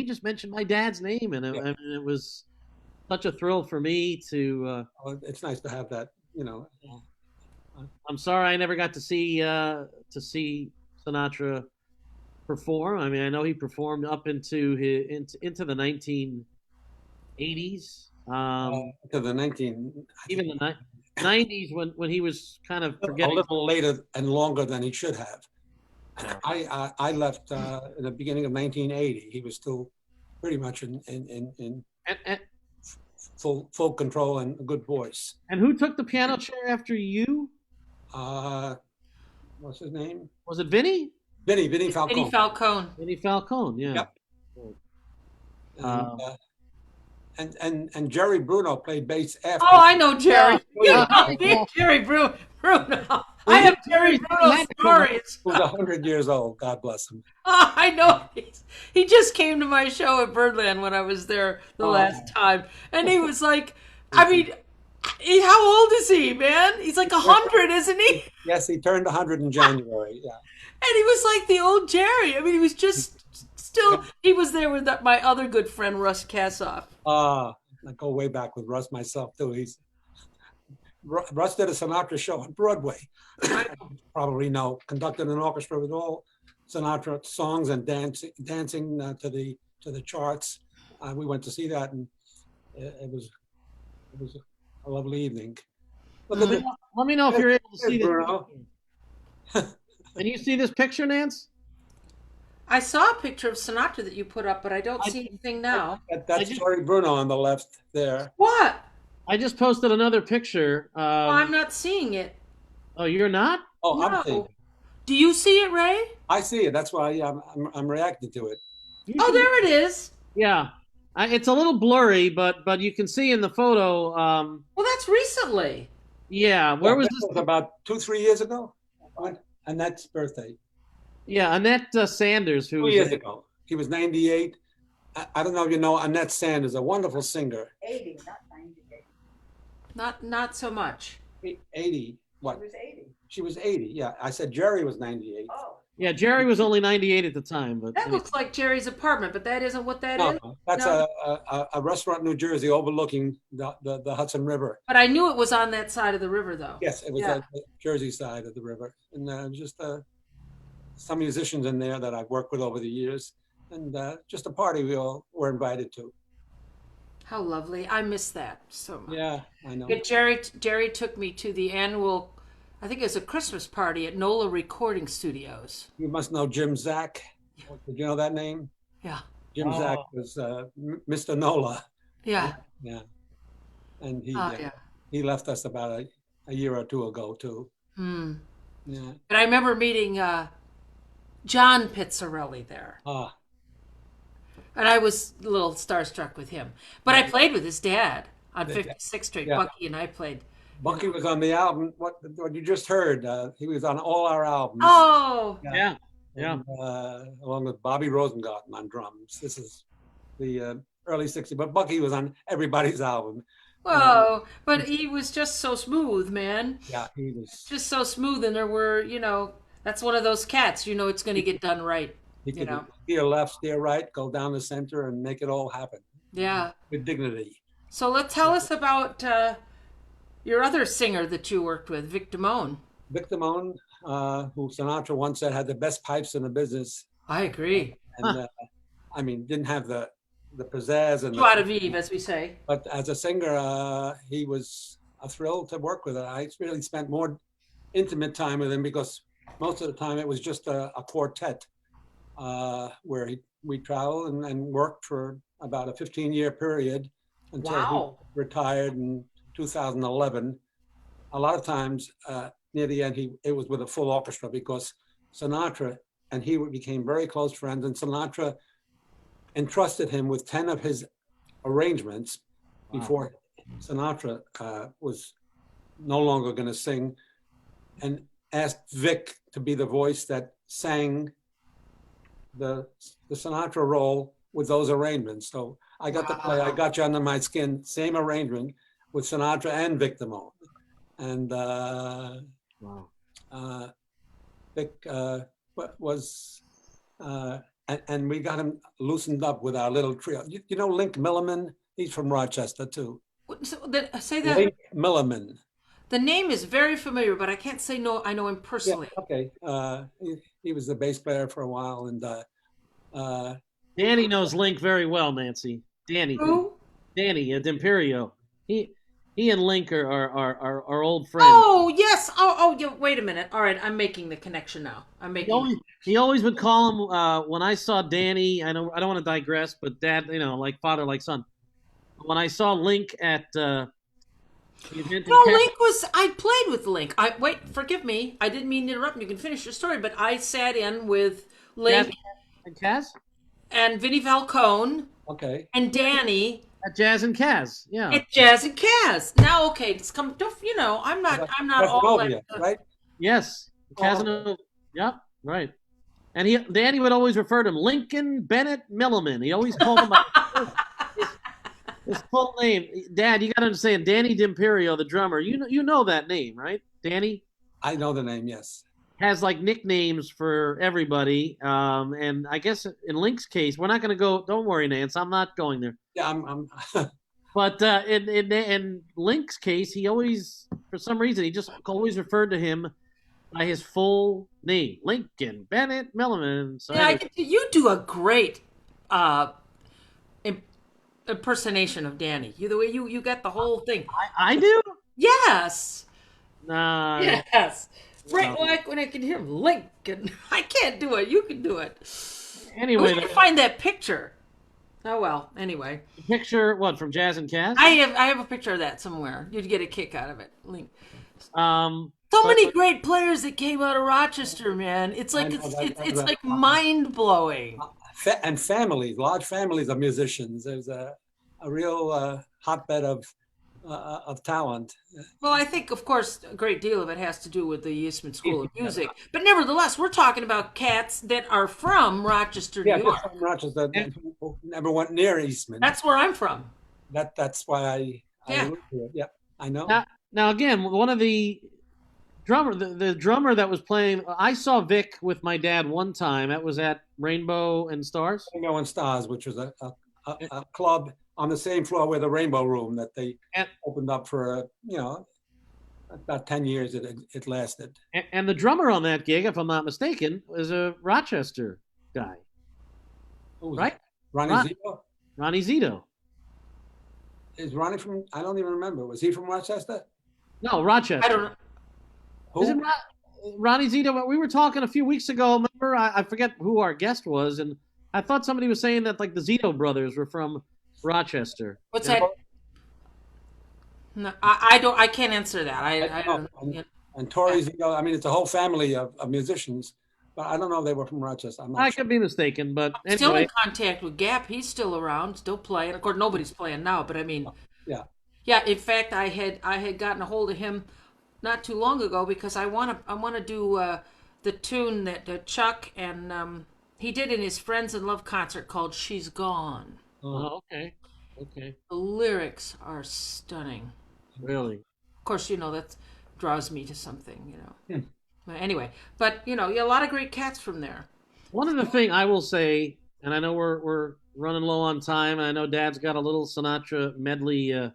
Speaker 1: just mentioned my dad's name, and
Speaker 3: Yeah.
Speaker 1: it was such a thrill for me to.
Speaker 3: it's nice to have that. You know,
Speaker 1: I'm sorry I never got to see Sinatra perform. I mean, I know he performed up into into the 1980s,
Speaker 3: to the 19, I
Speaker 1: even
Speaker 3: think,
Speaker 1: the 90s when he was kind of
Speaker 3: a
Speaker 1: forgetting.
Speaker 3: little later and longer than he should have. I left in the beginning of 1980. He was still pretty much in
Speaker 1: And
Speaker 3: full control and a good voice.
Speaker 1: who took the piano chair after you?
Speaker 3: What's his name?
Speaker 1: Was it Vinny?
Speaker 3: Vinny Falcone.
Speaker 2: Eddie Falcone.
Speaker 1: Vinny Falcone, yeah.
Speaker 3: Yep. And Jerry Bruno played bass after.
Speaker 2: Oh, I know Jerry.
Speaker 1: Yeah.
Speaker 2: You know me, Jerry Bruno. I have Jerry Bruno stories.
Speaker 3: Who's 100 years old. God bless him.
Speaker 2: Oh, I know. He just came to my show at Birdland when I was there the last time. And he was like, I mean, how old is he, man? He's like 100, isn't he?
Speaker 3: Yes, he turned 100 in January. Yeah.
Speaker 2: And he was like the old Jerry. I mean, he was just still, he was there with my other good friend, Russ Kassoff.
Speaker 3: I go way back with Russ myself too. Russ did a Sinatra show on Broadway. Probably know, conducted an orchestra with all Sinatra songs and dancing to the charts. We went to see that, and it was a lovely evening. Look at this.
Speaker 1: Let me know if you're able to see this.
Speaker 3: Bruno.
Speaker 1: Can you see this picture, Nance?
Speaker 2: I saw a picture of Sinatra that you put up, but I don't see anything now.
Speaker 3: That's Jerry Bruno on the left there.
Speaker 2: What?
Speaker 1: I just posted another picture.
Speaker 2: Oh, I'm not seeing it.
Speaker 1: Oh, you're not?
Speaker 3: Oh,
Speaker 2: No.
Speaker 3: I'm seeing.
Speaker 2: Do you see it, Ray?
Speaker 3: I see it. That's why I'm reacting to it.
Speaker 2: Oh, there it is.
Speaker 1: Yeah. It's a little blurry, but you can see in the photo.
Speaker 2: Well, that's recently.
Speaker 1: Yeah. Where was
Speaker 3: This
Speaker 1: this?
Speaker 3: was about 2-3 years ago. Annette's birthday.
Speaker 1: Yeah, Annette Sanders, who
Speaker 3: 2 years ago. He was 98. I don't know if you know Annette Sanders, a wonderful singer.
Speaker 4: 80, not 98.
Speaker 2: Not so much.
Speaker 3: 80. What?
Speaker 4: It was 80.
Speaker 3: She was 80. Yeah, I said Jerry was 98.
Speaker 4: Oh,
Speaker 1: Yeah, Jerry was only 98 at the time, but
Speaker 2: That looks like Jerry's apartment, but that isn't what that is.
Speaker 3: No, that's
Speaker 2: No.
Speaker 3: a restaurant in New Jersey overlooking the Hudson River.
Speaker 2: But I knew it was on that side of the river, though.
Speaker 3: Yes, it was
Speaker 2: Yeah.
Speaker 3: the Jersey side of the river, and just some musicians in there that I've worked with over the years, and just a party we all were invited to.
Speaker 2: How lovely. I miss that so much.
Speaker 3: Yeah, I know.
Speaker 2: Yeah, Jerry took me to the annual, I think it was a Christmas party at NOLA Recording Studios.
Speaker 3: You must know Jim Zak. Did you know that name?
Speaker 2: Yeah.
Speaker 3: Jim
Speaker 1: Oh.
Speaker 3: Zak was Mr. Nola.
Speaker 2: Yeah.
Speaker 3: Yeah, and
Speaker 2: Yeah.
Speaker 3: he left us about a year or two ago too.
Speaker 2: Hmm.
Speaker 3: Yeah.
Speaker 2: But I remember meeting John Pizzarelli there.
Speaker 3: Ah,
Speaker 2: And I was a little starstruck with him. But I played with his dad on 56th Street.
Speaker 3: yeah.
Speaker 2: Bucky and I played.
Speaker 3: Bucky was on the album. What you just heard? He was on all our albums.
Speaker 2: Oh,
Speaker 1: Yeah.
Speaker 3: And, along with Bobby Rosengarten on drums. This is the early '60s, but Bucky was on everybody's album.
Speaker 2: whoa. But he was just so smooth, man.
Speaker 3: Yeah, he was.
Speaker 2: Just so smooth. And there were, that's one of those cats, it's going to get done right.
Speaker 3: He could
Speaker 2: know.
Speaker 3: steer left, steer right, go down the center, and make it all happen.
Speaker 2: Yeah.
Speaker 3: With dignity.
Speaker 2: So tell us about your other singer that you worked with, Vic Damone.
Speaker 3: Vic Damone, who Sinatra once said had the best pipes in the business.
Speaker 2: I agree.
Speaker 3: And I mean, didn't have the pizzazz and
Speaker 2: Joie de vivre, as we say.
Speaker 3: but as a singer, he was a thrill to work with. I really spent more intimate time with him because most of the time it was just a quartet where we traveled and worked for about a 15-year period until he retired in 2011. A lot of times near the end, it was with a full orchestra because Sinatra and he became very close friends, and Sinatra entrusted him with 10 of his arrangements before Sinatra was no longer going to sing, and asked Vic to be the voice that sang the Sinatra role with those arrangements. So I got to play I Got You Under My Skin, same arrangement with Sinatra and Vic Damone. And Vic was, and we got him loosened up with our little trio. You know Link Milliman? He's from Rochester too.
Speaker 2: Say that.
Speaker 3: Link Milliman.
Speaker 2: The name is very familiar, but I can't say no. I know him personally.
Speaker 3: Yeah, okay. He was the bass player for a while, and
Speaker 1: Danny knows Link very well, Nancy. Danny.
Speaker 2: Who?
Speaker 1: Danny D'Imperio. He and Link are old friends.
Speaker 2: Oh yes. Oh yeah. Wait a minute. All right, I'm making the connection now.
Speaker 1: He always would call him when I saw Danny. I don't want to digress, but Dad, like father, like son. When I saw Link at the event,
Speaker 2: Link was. I played with Link. Forgive me. I didn't mean to interrupt. You can finish your story, but I sat in with Link
Speaker 1: and Kaz
Speaker 2: and Vinnie Falcone.
Speaker 3: Okay.
Speaker 2: And Danny.
Speaker 1: At Jazz and Kaz, yeah.
Speaker 2: At Jazz and Kaz. Now, okay, it's come. I'm not all that.
Speaker 3: Right?
Speaker 1: Yes, Casanova. Yep, right. And Danny would always refer to him Lincoln Bennett Milliman. He always called him by his full name. Dad, you got to understand, Danny D'Imperio, the drummer. You know that name, right? Danny.
Speaker 3: I know the name. Yes.
Speaker 1: Has like nicknames for everybody, and I guess in Link's case, we're not going to go. Don't worry, Nance, I'm not going there.
Speaker 3: Yeah, I'm
Speaker 1: But in Link's case, he always, for some reason, he just always referred to him by his full name, Lincoln Bennett Milliman. So
Speaker 2: yeah, you do a great impersonation of Danny. The way you got the whole thing.
Speaker 1: I do.
Speaker 2: Yes.
Speaker 1: Yes.
Speaker 2: Right, like when I can hear him, Lincoln. I can't do it. You can do it.
Speaker 1: Anyway,
Speaker 2: we can find that picture. Oh well. Anyway,
Speaker 1: the picture what from Jazz and Kaz?
Speaker 2: I have a picture of that somewhere. You'd get a kick out of it. Link.
Speaker 1: So
Speaker 2: many great players that came out of Rochester, man. It's like it's like mind blowing.
Speaker 3: And families, large families of musicians. There's a real hotbed of talent.
Speaker 2: Well, I think, of course, a great deal of it has to do with the Eastman School of Music. But nevertheless, we're talking about cats that are from Rochester, New York.
Speaker 3: From Rochester, never went near Eastman.
Speaker 2: That's where I'm from.
Speaker 3: That's why I moved here. Yeah, I know.
Speaker 1: Now again, one of the the drummer that was playing, I saw Vic with my dad one time. That was at Rainbow and Stars.
Speaker 3: Rainbow and Stars, which was a club on the same floor where the Rainbow Room that they opened up for, about 10 years it lasted.
Speaker 1: And the drummer on that gig, if I'm not mistaken, was a Rochester guy. Right?
Speaker 3: Ronnie Zito?
Speaker 1: Ronnie Zito.
Speaker 3: Is Ronnie from, I don't even remember. Was he from Rochester?
Speaker 1: No, Rochester.
Speaker 2: I don't know.
Speaker 3: Who?
Speaker 1: Is it Ronnie Zito? We were talking a few weeks ago. Remember, I forget who our guest was, and I thought somebody was saying that like the Zito brothers were from Rochester.
Speaker 2: What's that? No, I don't. I can't answer that. I don't.
Speaker 3: And Tori Zito. I mean, it's a whole family of musicians. but I don't know if they were from Rochester. I'm not
Speaker 1: I
Speaker 3: sure.
Speaker 1: could be mistaken, but
Speaker 2: Still in
Speaker 1: anyway,
Speaker 2: contact with Gap. He's still around, still playing. Of course, nobody's playing now, but I mean,
Speaker 3: Yeah.
Speaker 2: yeah. In fact, I had gotten a hold of him not too long ago because I want to do the tune that Chuck and he did in his Friends in Love concert called "She's Gone."
Speaker 1: oh, okay, okay,
Speaker 2: The lyrics are stunning.
Speaker 1: really.
Speaker 2: Of course, that draws me to something.
Speaker 3: Hmm.
Speaker 2: But anyway, but yeah, a lot of great cats from there.
Speaker 1: One of the thing I will say, and I know we're running low on time. And I know Dad's got a little Sinatra medley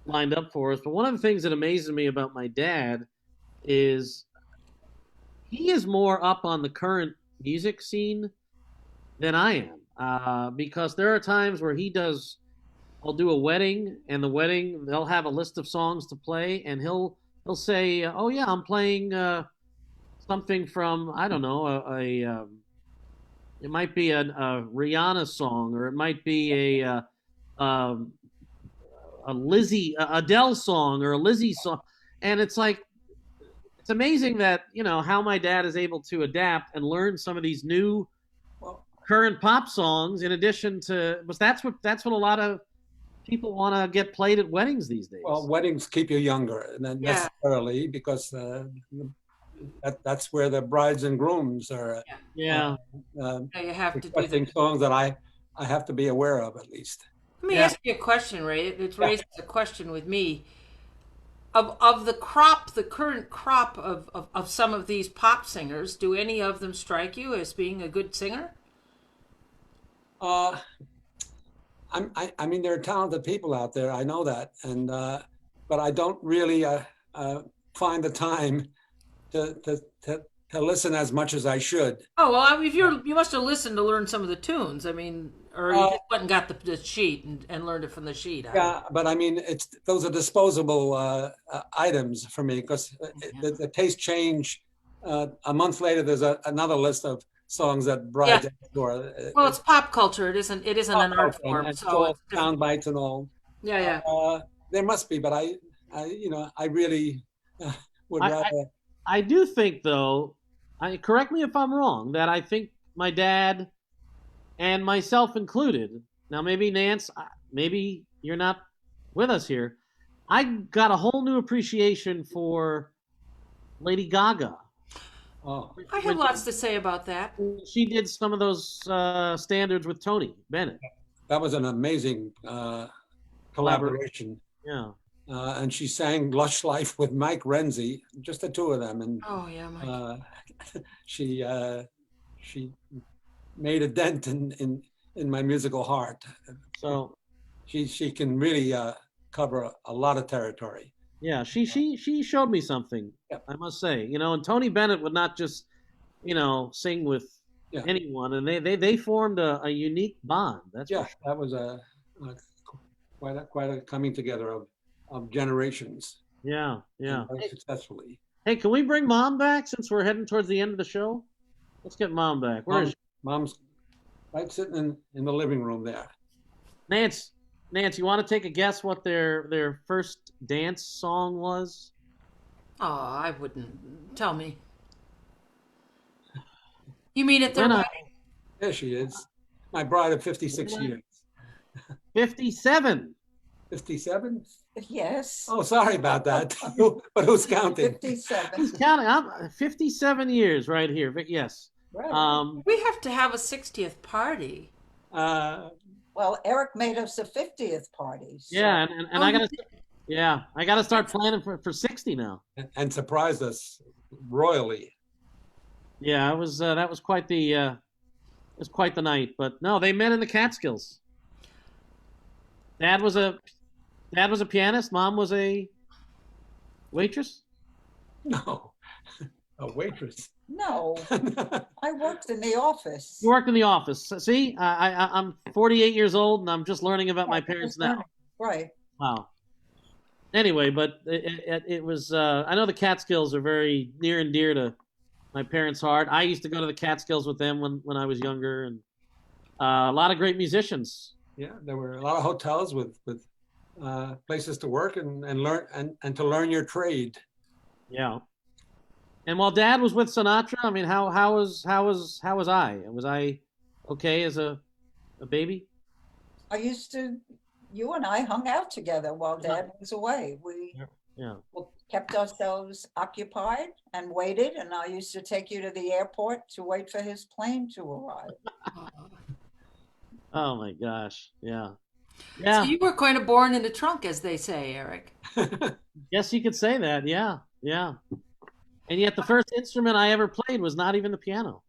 Speaker 1: lined up for us. But one of the things that amazes me about my dad is he is more up on the current music scene than I am. Because there are times where I'll do a wedding, and the wedding they'll have a list of songs to play, and he'll say, "Oh yeah, I'm playing something from I don't know it might be a Rihanna song, or it might be um, a Lizzie, a Adele song, or a Lizzie song," and it's like it's amazing that how my dad is able to adapt and learn some of these new
Speaker 3: Well,
Speaker 1: current pop songs in addition to, but that's what a lot of people want to get played at weddings these days.
Speaker 3: well, weddings keep you younger, and then
Speaker 2: Yeah.
Speaker 3: necessarily because that's where the brides and grooms are
Speaker 1: Yeah.
Speaker 2: Yeah, you have to do
Speaker 3: requesting
Speaker 2: that.
Speaker 3: songs that I have to be aware of at least.
Speaker 2: Let me
Speaker 1: Yeah.
Speaker 2: ask you a question, Ray. It
Speaker 3: Yeah.
Speaker 2: raises a question with me. Of the current crop of some of these pop singers, do any of them strike you as being a good singer?
Speaker 3: Uh, I mean, there are talented people out there. I know that, and but I don't really find the time to listen as much as I should.
Speaker 2: Oh well, I mean, if you must have listened to learn some of the tunes. I mean, or you just went and got the sheet and learned it from the sheet.
Speaker 3: Yeah, but I mean, those are disposable items for me because the taste change. A month later, there's another list of songs that brides ask for.
Speaker 2: Well, it's pop culture. It isn't an art form.
Speaker 3: and
Speaker 2: So
Speaker 3: all
Speaker 2: it's different.
Speaker 3: sound bites and all.
Speaker 2: Yeah.
Speaker 3: There must be, but I really would
Speaker 1: I-
Speaker 3: rather.
Speaker 1: I do think, though, correct me if I'm wrong, that I think my dad and myself included. Now, maybe Nance, maybe you're not with us here. I got a whole new appreciation for Lady Gaga.
Speaker 3: Oh,
Speaker 2: I have lots to say about that.
Speaker 1: She did some of those standards with Tony Bennett.
Speaker 3: that was an amazing collaboration.
Speaker 1: Yeah.
Speaker 3: And she sang "Lush Life" with Mike Renzi, just the two of them, and
Speaker 2: Oh yeah, Mike.
Speaker 3: she made a dent in my musical heart.
Speaker 1: So
Speaker 3: She can really cover a lot of territory.
Speaker 1: yeah, she showed me something.
Speaker 3: Yep.
Speaker 1: I must say, and Tony Bennett would not just sing with
Speaker 3: Yeah.
Speaker 1: anyone, and they formed a unique bond. That's
Speaker 3: Yeah,
Speaker 1: for sure.
Speaker 3: that was quite a coming together of generations.
Speaker 1: Yeah.
Speaker 3: and very successfully.
Speaker 1: Hey, can we bring Mom back since we're heading towards the end of the show? Let's get Mom back. Where is she?
Speaker 3: Mom's right sitting in the living room there.
Speaker 1: Nance, you want to take a guess what their first dance song was?
Speaker 2: Oh, I wouldn't. Tell me. You mean at their
Speaker 1: Why not?
Speaker 2: wedding?
Speaker 3: There she is. My bride of 56 years.
Speaker 1: 57.
Speaker 3: 57?
Speaker 4: Yes.
Speaker 3: Oh, sorry about that. But who's counting?
Speaker 4: 57.
Speaker 1: He's counting. I'm 57 years right here. Yes.
Speaker 4: Right.
Speaker 2: We have to have a 60th party.
Speaker 4: Well, Eric made us a 50th party. So.
Speaker 1: Yeah, and I gotta.
Speaker 2: you did.
Speaker 1: Yeah, I gotta start planning for 60 now.
Speaker 3: and surprised us royally.
Speaker 1: Yeah, it was that was quite the night. But no, they met in the Catskills. Dad was a pianist. Mom was a waitress.
Speaker 3: No, a waitress.
Speaker 4: No, I worked in the office.
Speaker 1: You worked in the office. See, I'm 48 years old, and I'm just learning about my parents now.
Speaker 4: Right.
Speaker 1: Wow. Anyway, but it was. I know the Catskills are very near and dear to my parents' heart. I used to go to the Catskills with them when I was younger, and a lot of great musicians.
Speaker 3: Yeah, there were a lot of hotels with places to work and learn and to learn your trade.
Speaker 1: Yeah. And while Dad was with Sinatra, I mean, how was I? Was I okay as a baby?
Speaker 4: You and I hung out together while Dad was away. We
Speaker 1: Yeah.
Speaker 4: kept ourselves occupied and waited, and I used to take you to the airport to wait for his plane to arrive.
Speaker 1: Oh my gosh. Yeah.
Speaker 2: So
Speaker 1: Yeah.
Speaker 2: you were kind of born in the trunk, as they say, Eric.
Speaker 1: Guess you could say that. Yeah. Yeah. And yet the first instrument I ever played was not even the piano.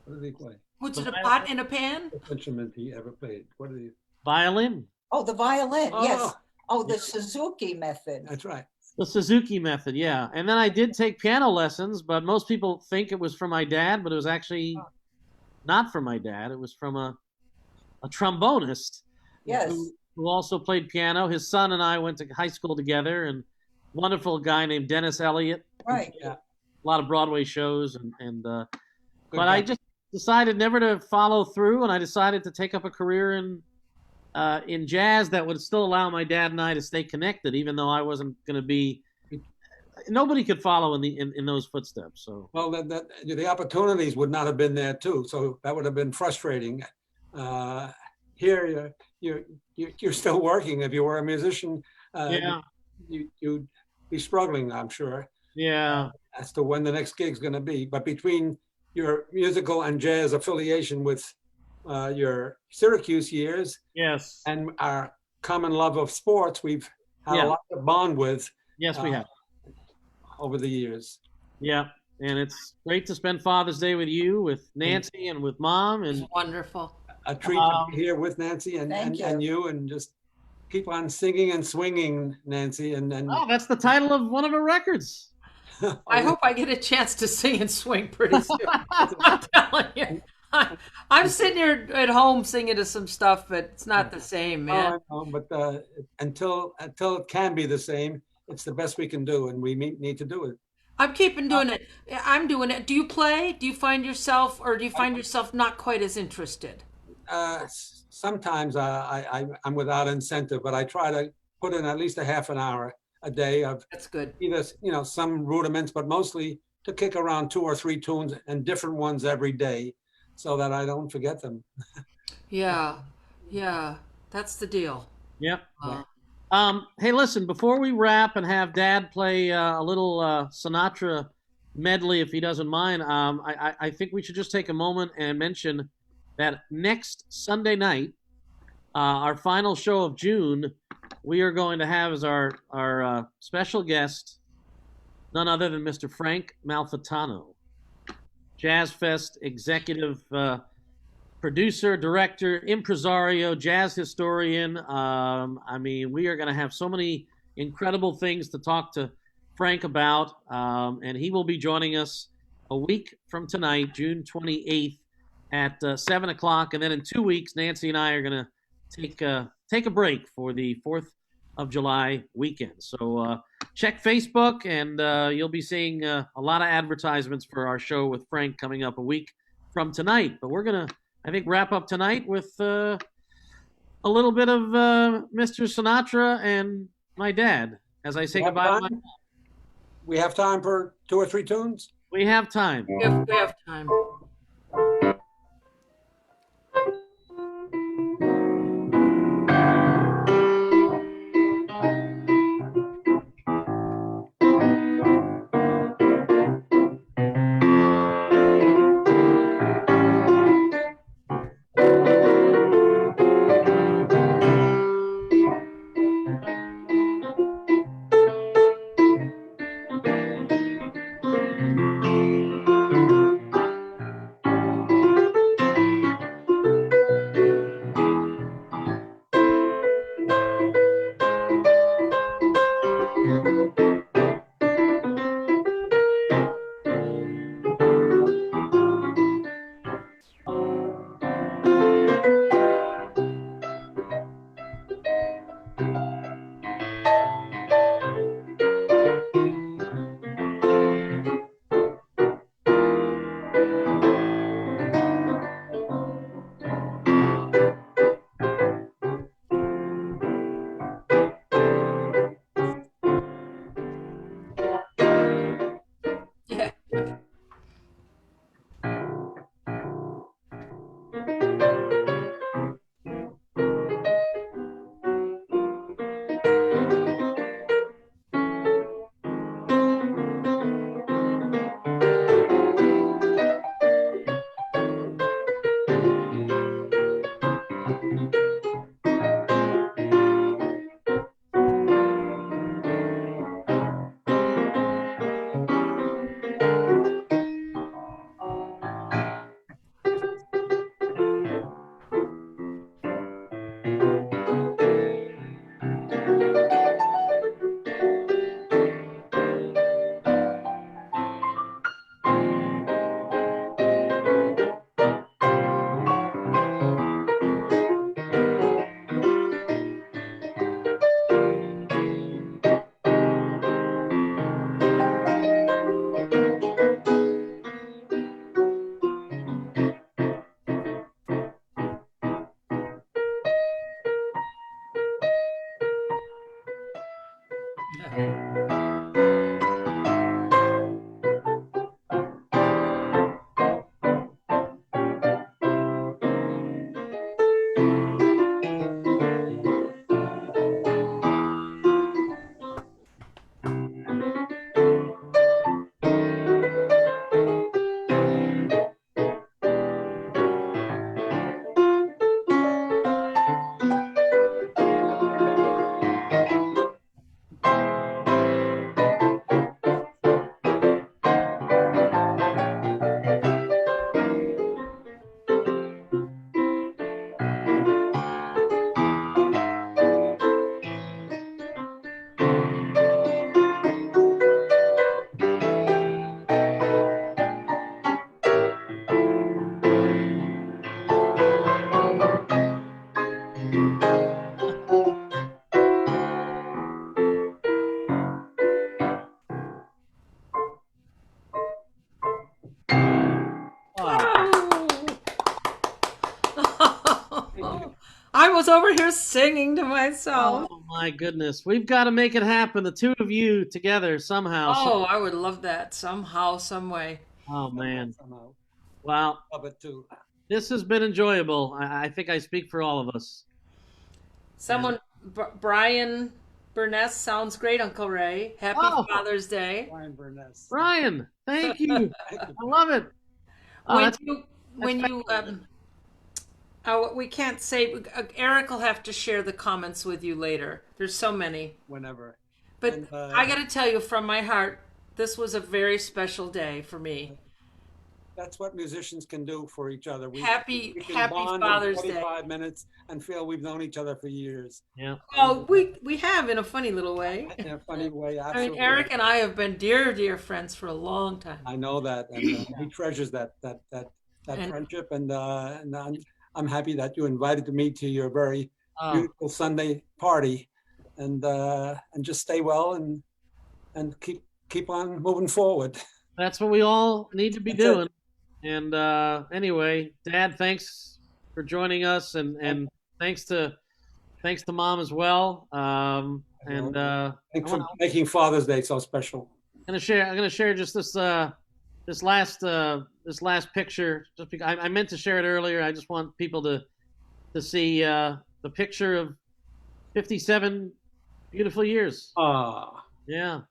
Speaker 3: What did he play?
Speaker 2: Was
Speaker 1: The
Speaker 2: it a pot in a pan?
Speaker 3: What instrument he ever played? What did he?
Speaker 1: violin.
Speaker 4: Oh, the violin, yes.
Speaker 3: Oh,
Speaker 4: Oh, the Suzuki method.
Speaker 3: that's right.
Speaker 1: The Suzuki method, yeah. And then I did take piano lessons, but most people think it was from my dad, but it was actually not from my dad. It was from a trombonist
Speaker 4: Yes.
Speaker 1: who also played piano. His son and I went to high school together, and wonderful guy named Dennis Elliott.
Speaker 4: Right.
Speaker 3: Yeah.
Speaker 1: A lot of Broadway shows, but
Speaker 3: Good
Speaker 1: I
Speaker 3: guy.
Speaker 1: just decided never to follow through, and I decided to take up a career in jazz that would still allow my dad and I to stay connected, even though I wasn't going to be. Nobody could follow in those footsteps. So
Speaker 3: Well, the opportunities would not have been there too, so that would have been frustrating. Here, you're still working. If you were a musician,
Speaker 1: yeah,
Speaker 3: you'd be struggling, I'm sure,
Speaker 1: yeah,
Speaker 3: as to when the next gig's going to be. But between your musical and jazz affiliation with your Syracuse years
Speaker 1: yes,
Speaker 3: and our common love of sports, we've had
Speaker 1: Yeah.
Speaker 3: a lot to bond with
Speaker 1: yes, we have.
Speaker 3: over the years.
Speaker 1: Yeah, and it's great to spend Father's Day with you, with Nancy, and with Mom,
Speaker 2: It's
Speaker 1: and
Speaker 2: wonderful.
Speaker 3: A treat to be here with Nancy and
Speaker 4: Thank
Speaker 3: and you, and just keep on singing and swinging, Nancy. And
Speaker 1: oh, that's the title of one of her records.
Speaker 2: I hope I get a chance to sing and swing pretty soon. I'm telling you. I'm sitting here at home singing to some stuff, but it's not the same, man.
Speaker 3: Oh, I know, but until it can be the same, it's the best we can do, and we need to do it.
Speaker 2: I'm keeping doing it. I'm doing it. Do you play? Do you find yourself not quite as interested?
Speaker 3: Sometimes I'm without incentive, but I try to put in at least a half an hour a day of
Speaker 2: That's good.
Speaker 3: either some rudiments, but mostly to kick around 2 or 3 tunes and different ones every day, so that I don't forget them.
Speaker 2: Yeah, yeah, that's the deal.
Speaker 1: Yep.
Speaker 2: Uh,
Speaker 1: Hey, listen, before we wrap and have Dad play a little Sinatra medley, if he doesn't mind, I think we should just take a moment and mention that next Sunday night, our final show of June, we are going to have as our special guest none other than Mr. Frank Malfitano, Jazz Fest executive producer, director, impresario, jazz historian. I mean, we are going to have so many incredible things to talk to Frank about, and he will be joining us a week from tonight, June 28th at 7 o'clock. And then in 2 weeks, Nancy and I are going to take a break for the 4th of July weekend. So check Facebook, and you'll be seeing a lot of advertisements for our show with Frank coming up a week from tonight. But we're going to, I think, wrap up tonight with a little bit of Mr. Sinatra and my dad as I say
Speaker 3: We have
Speaker 1: goodbye to my
Speaker 3: time? We have time for 2 or 3 tunes?
Speaker 1: We have time.
Speaker 2: we have time. I was over here singing to myself.
Speaker 1: Oh my goodness. We've got to make it happen. The two of you together somehow.
Speaker 2: Oh, I would love that somehow, some way.
Speaker 1: Oh man.
Speaker 3: Somehow.
Speaker 1: Wow.
Speaker 3: Love it too.
Speaker 1: This has been enjoyable. I think I speak for all of us.
Speaker 2: Someone, Brian Burness, sounds great, Uncle Ray. Happy
Speaker 1: Oh.
Speaker 2: Father's Day.
Speaker 3: Brian Burness.
Speaker 1: Brian, thank you.
Speaker 3: Thank you.
Speaker 1: I love it. Oh,
Speaker 2: When
Speaker 1: that's-
Speaker 2: you, when you, we can't say, Eric will have to share the comments with you later. There's so many.
Speaker 3: Whenever.
Speaker 2: But
Speaker 3: And,
Speaker 2: I got to tell you from my heart, this was a very special day for me.
Speaker 3: That's what musicians can do for each other.
Speaker 2: Happy
Speaker 3: we can
Speaker 2: Happy
Speaker 3: bond in
Speaker 2: Father's Day.
Speaker 3: 45 minutes and feel we've known each other for years.
Speaker 1: yeah.
Speaker 2: Oh, we have in a funny little way.
Speaker 3: In a funny way,
Speaker 2: I
Speaker 3: absolutely.
Speaker 2: mean, Eric and I have been dear friends for a long time.
Speaker 3: I know that, and he treasures that
Speaker 2: And-
Speaker 3: friendship, and I'm happy that you invited me to your very
Speaker 1: Oh,
Speaker 3: beautiful Sunday party, and just stay well and keep on moving forward.
Speaker 1: that's what we all need to be
Speaker 3: That's it.
Speaker 1: doing. And anyway, Dad, thanks for joining us, and thanks to Mom as well. And
Speaker 3: Thanks for making Father's Day so special.
Speaker 1: I'm gonna share just this last picture. Just because I meant to share it earlier. I just want people to see the picture of 57 beautiful years.
Speaker 3: Ah,
Speaker 1: Yeah.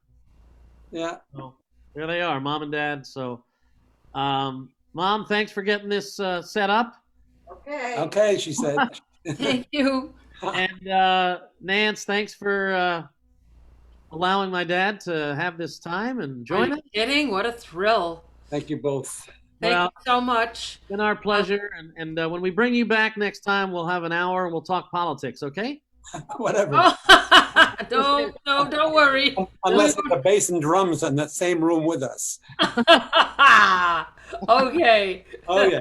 Speaker 3: yeah.
Speaker 1: So there they are, Mom and Dad. So, Mom, thanks for getting this set up.
Speaker 4: Okay.
Speaker 3: Okay, she said.
Speaker 2: Thank you.
Speaker 1: And Nance, thanks for allowing my dad to have this time and
Speaker 2: Are
Speaker 1: join
Speaker 2: you
Speaker 1: us.
Speaker 2: kidding? What a thrill.
Speaker 3: Thank you both.
Speaker 2: Thank
Speaker 1: Well-
Speaker 2: you so much.
Speaker 1: It's been our pleasure. And when we bring you back next time, we'll have an hour and we'll talk politics, okay?
Speaker 3: Whatever.
Speaker 2: Oh, don't worry.
Speaker 3: Unless it's the bass and drums in the same room with us.
Speaker 2: Okay.
Speaker 3: Oh yeah.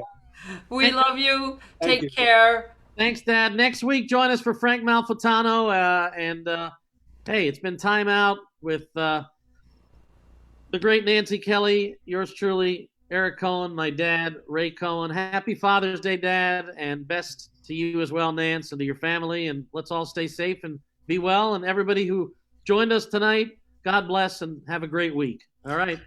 Speaker 2: We love you.
Speaker 3: Thank
Speaker 2: Take
Speaker 3: you.
Speaker 2: care.
Speaker 1: Thanks, Dad. Next week, join us for Frank Malfitano. Hey, it's been time out with the great Nancy Kelly, yours truly, Eric Cohen, my dad, Ray Cohen. Happy Father's Day, Dad, and best to you as well, Nance, and to your family. And let's all stay safe and be well. And everybody who joined us tonight, God bless and have a great week. All right.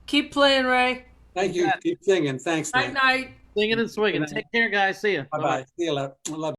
Speaker 2: Keep playing, Ray.
Speaker 3: Thank you. Keep singing. Thanks.
Speaker 2: Night night.
Speaker 1: Singing and swinging.
Speaker 3: Good night.
Speaker 1: Take care, guys. See ya.
Speaker 3: Bye bye. See you later. Love you.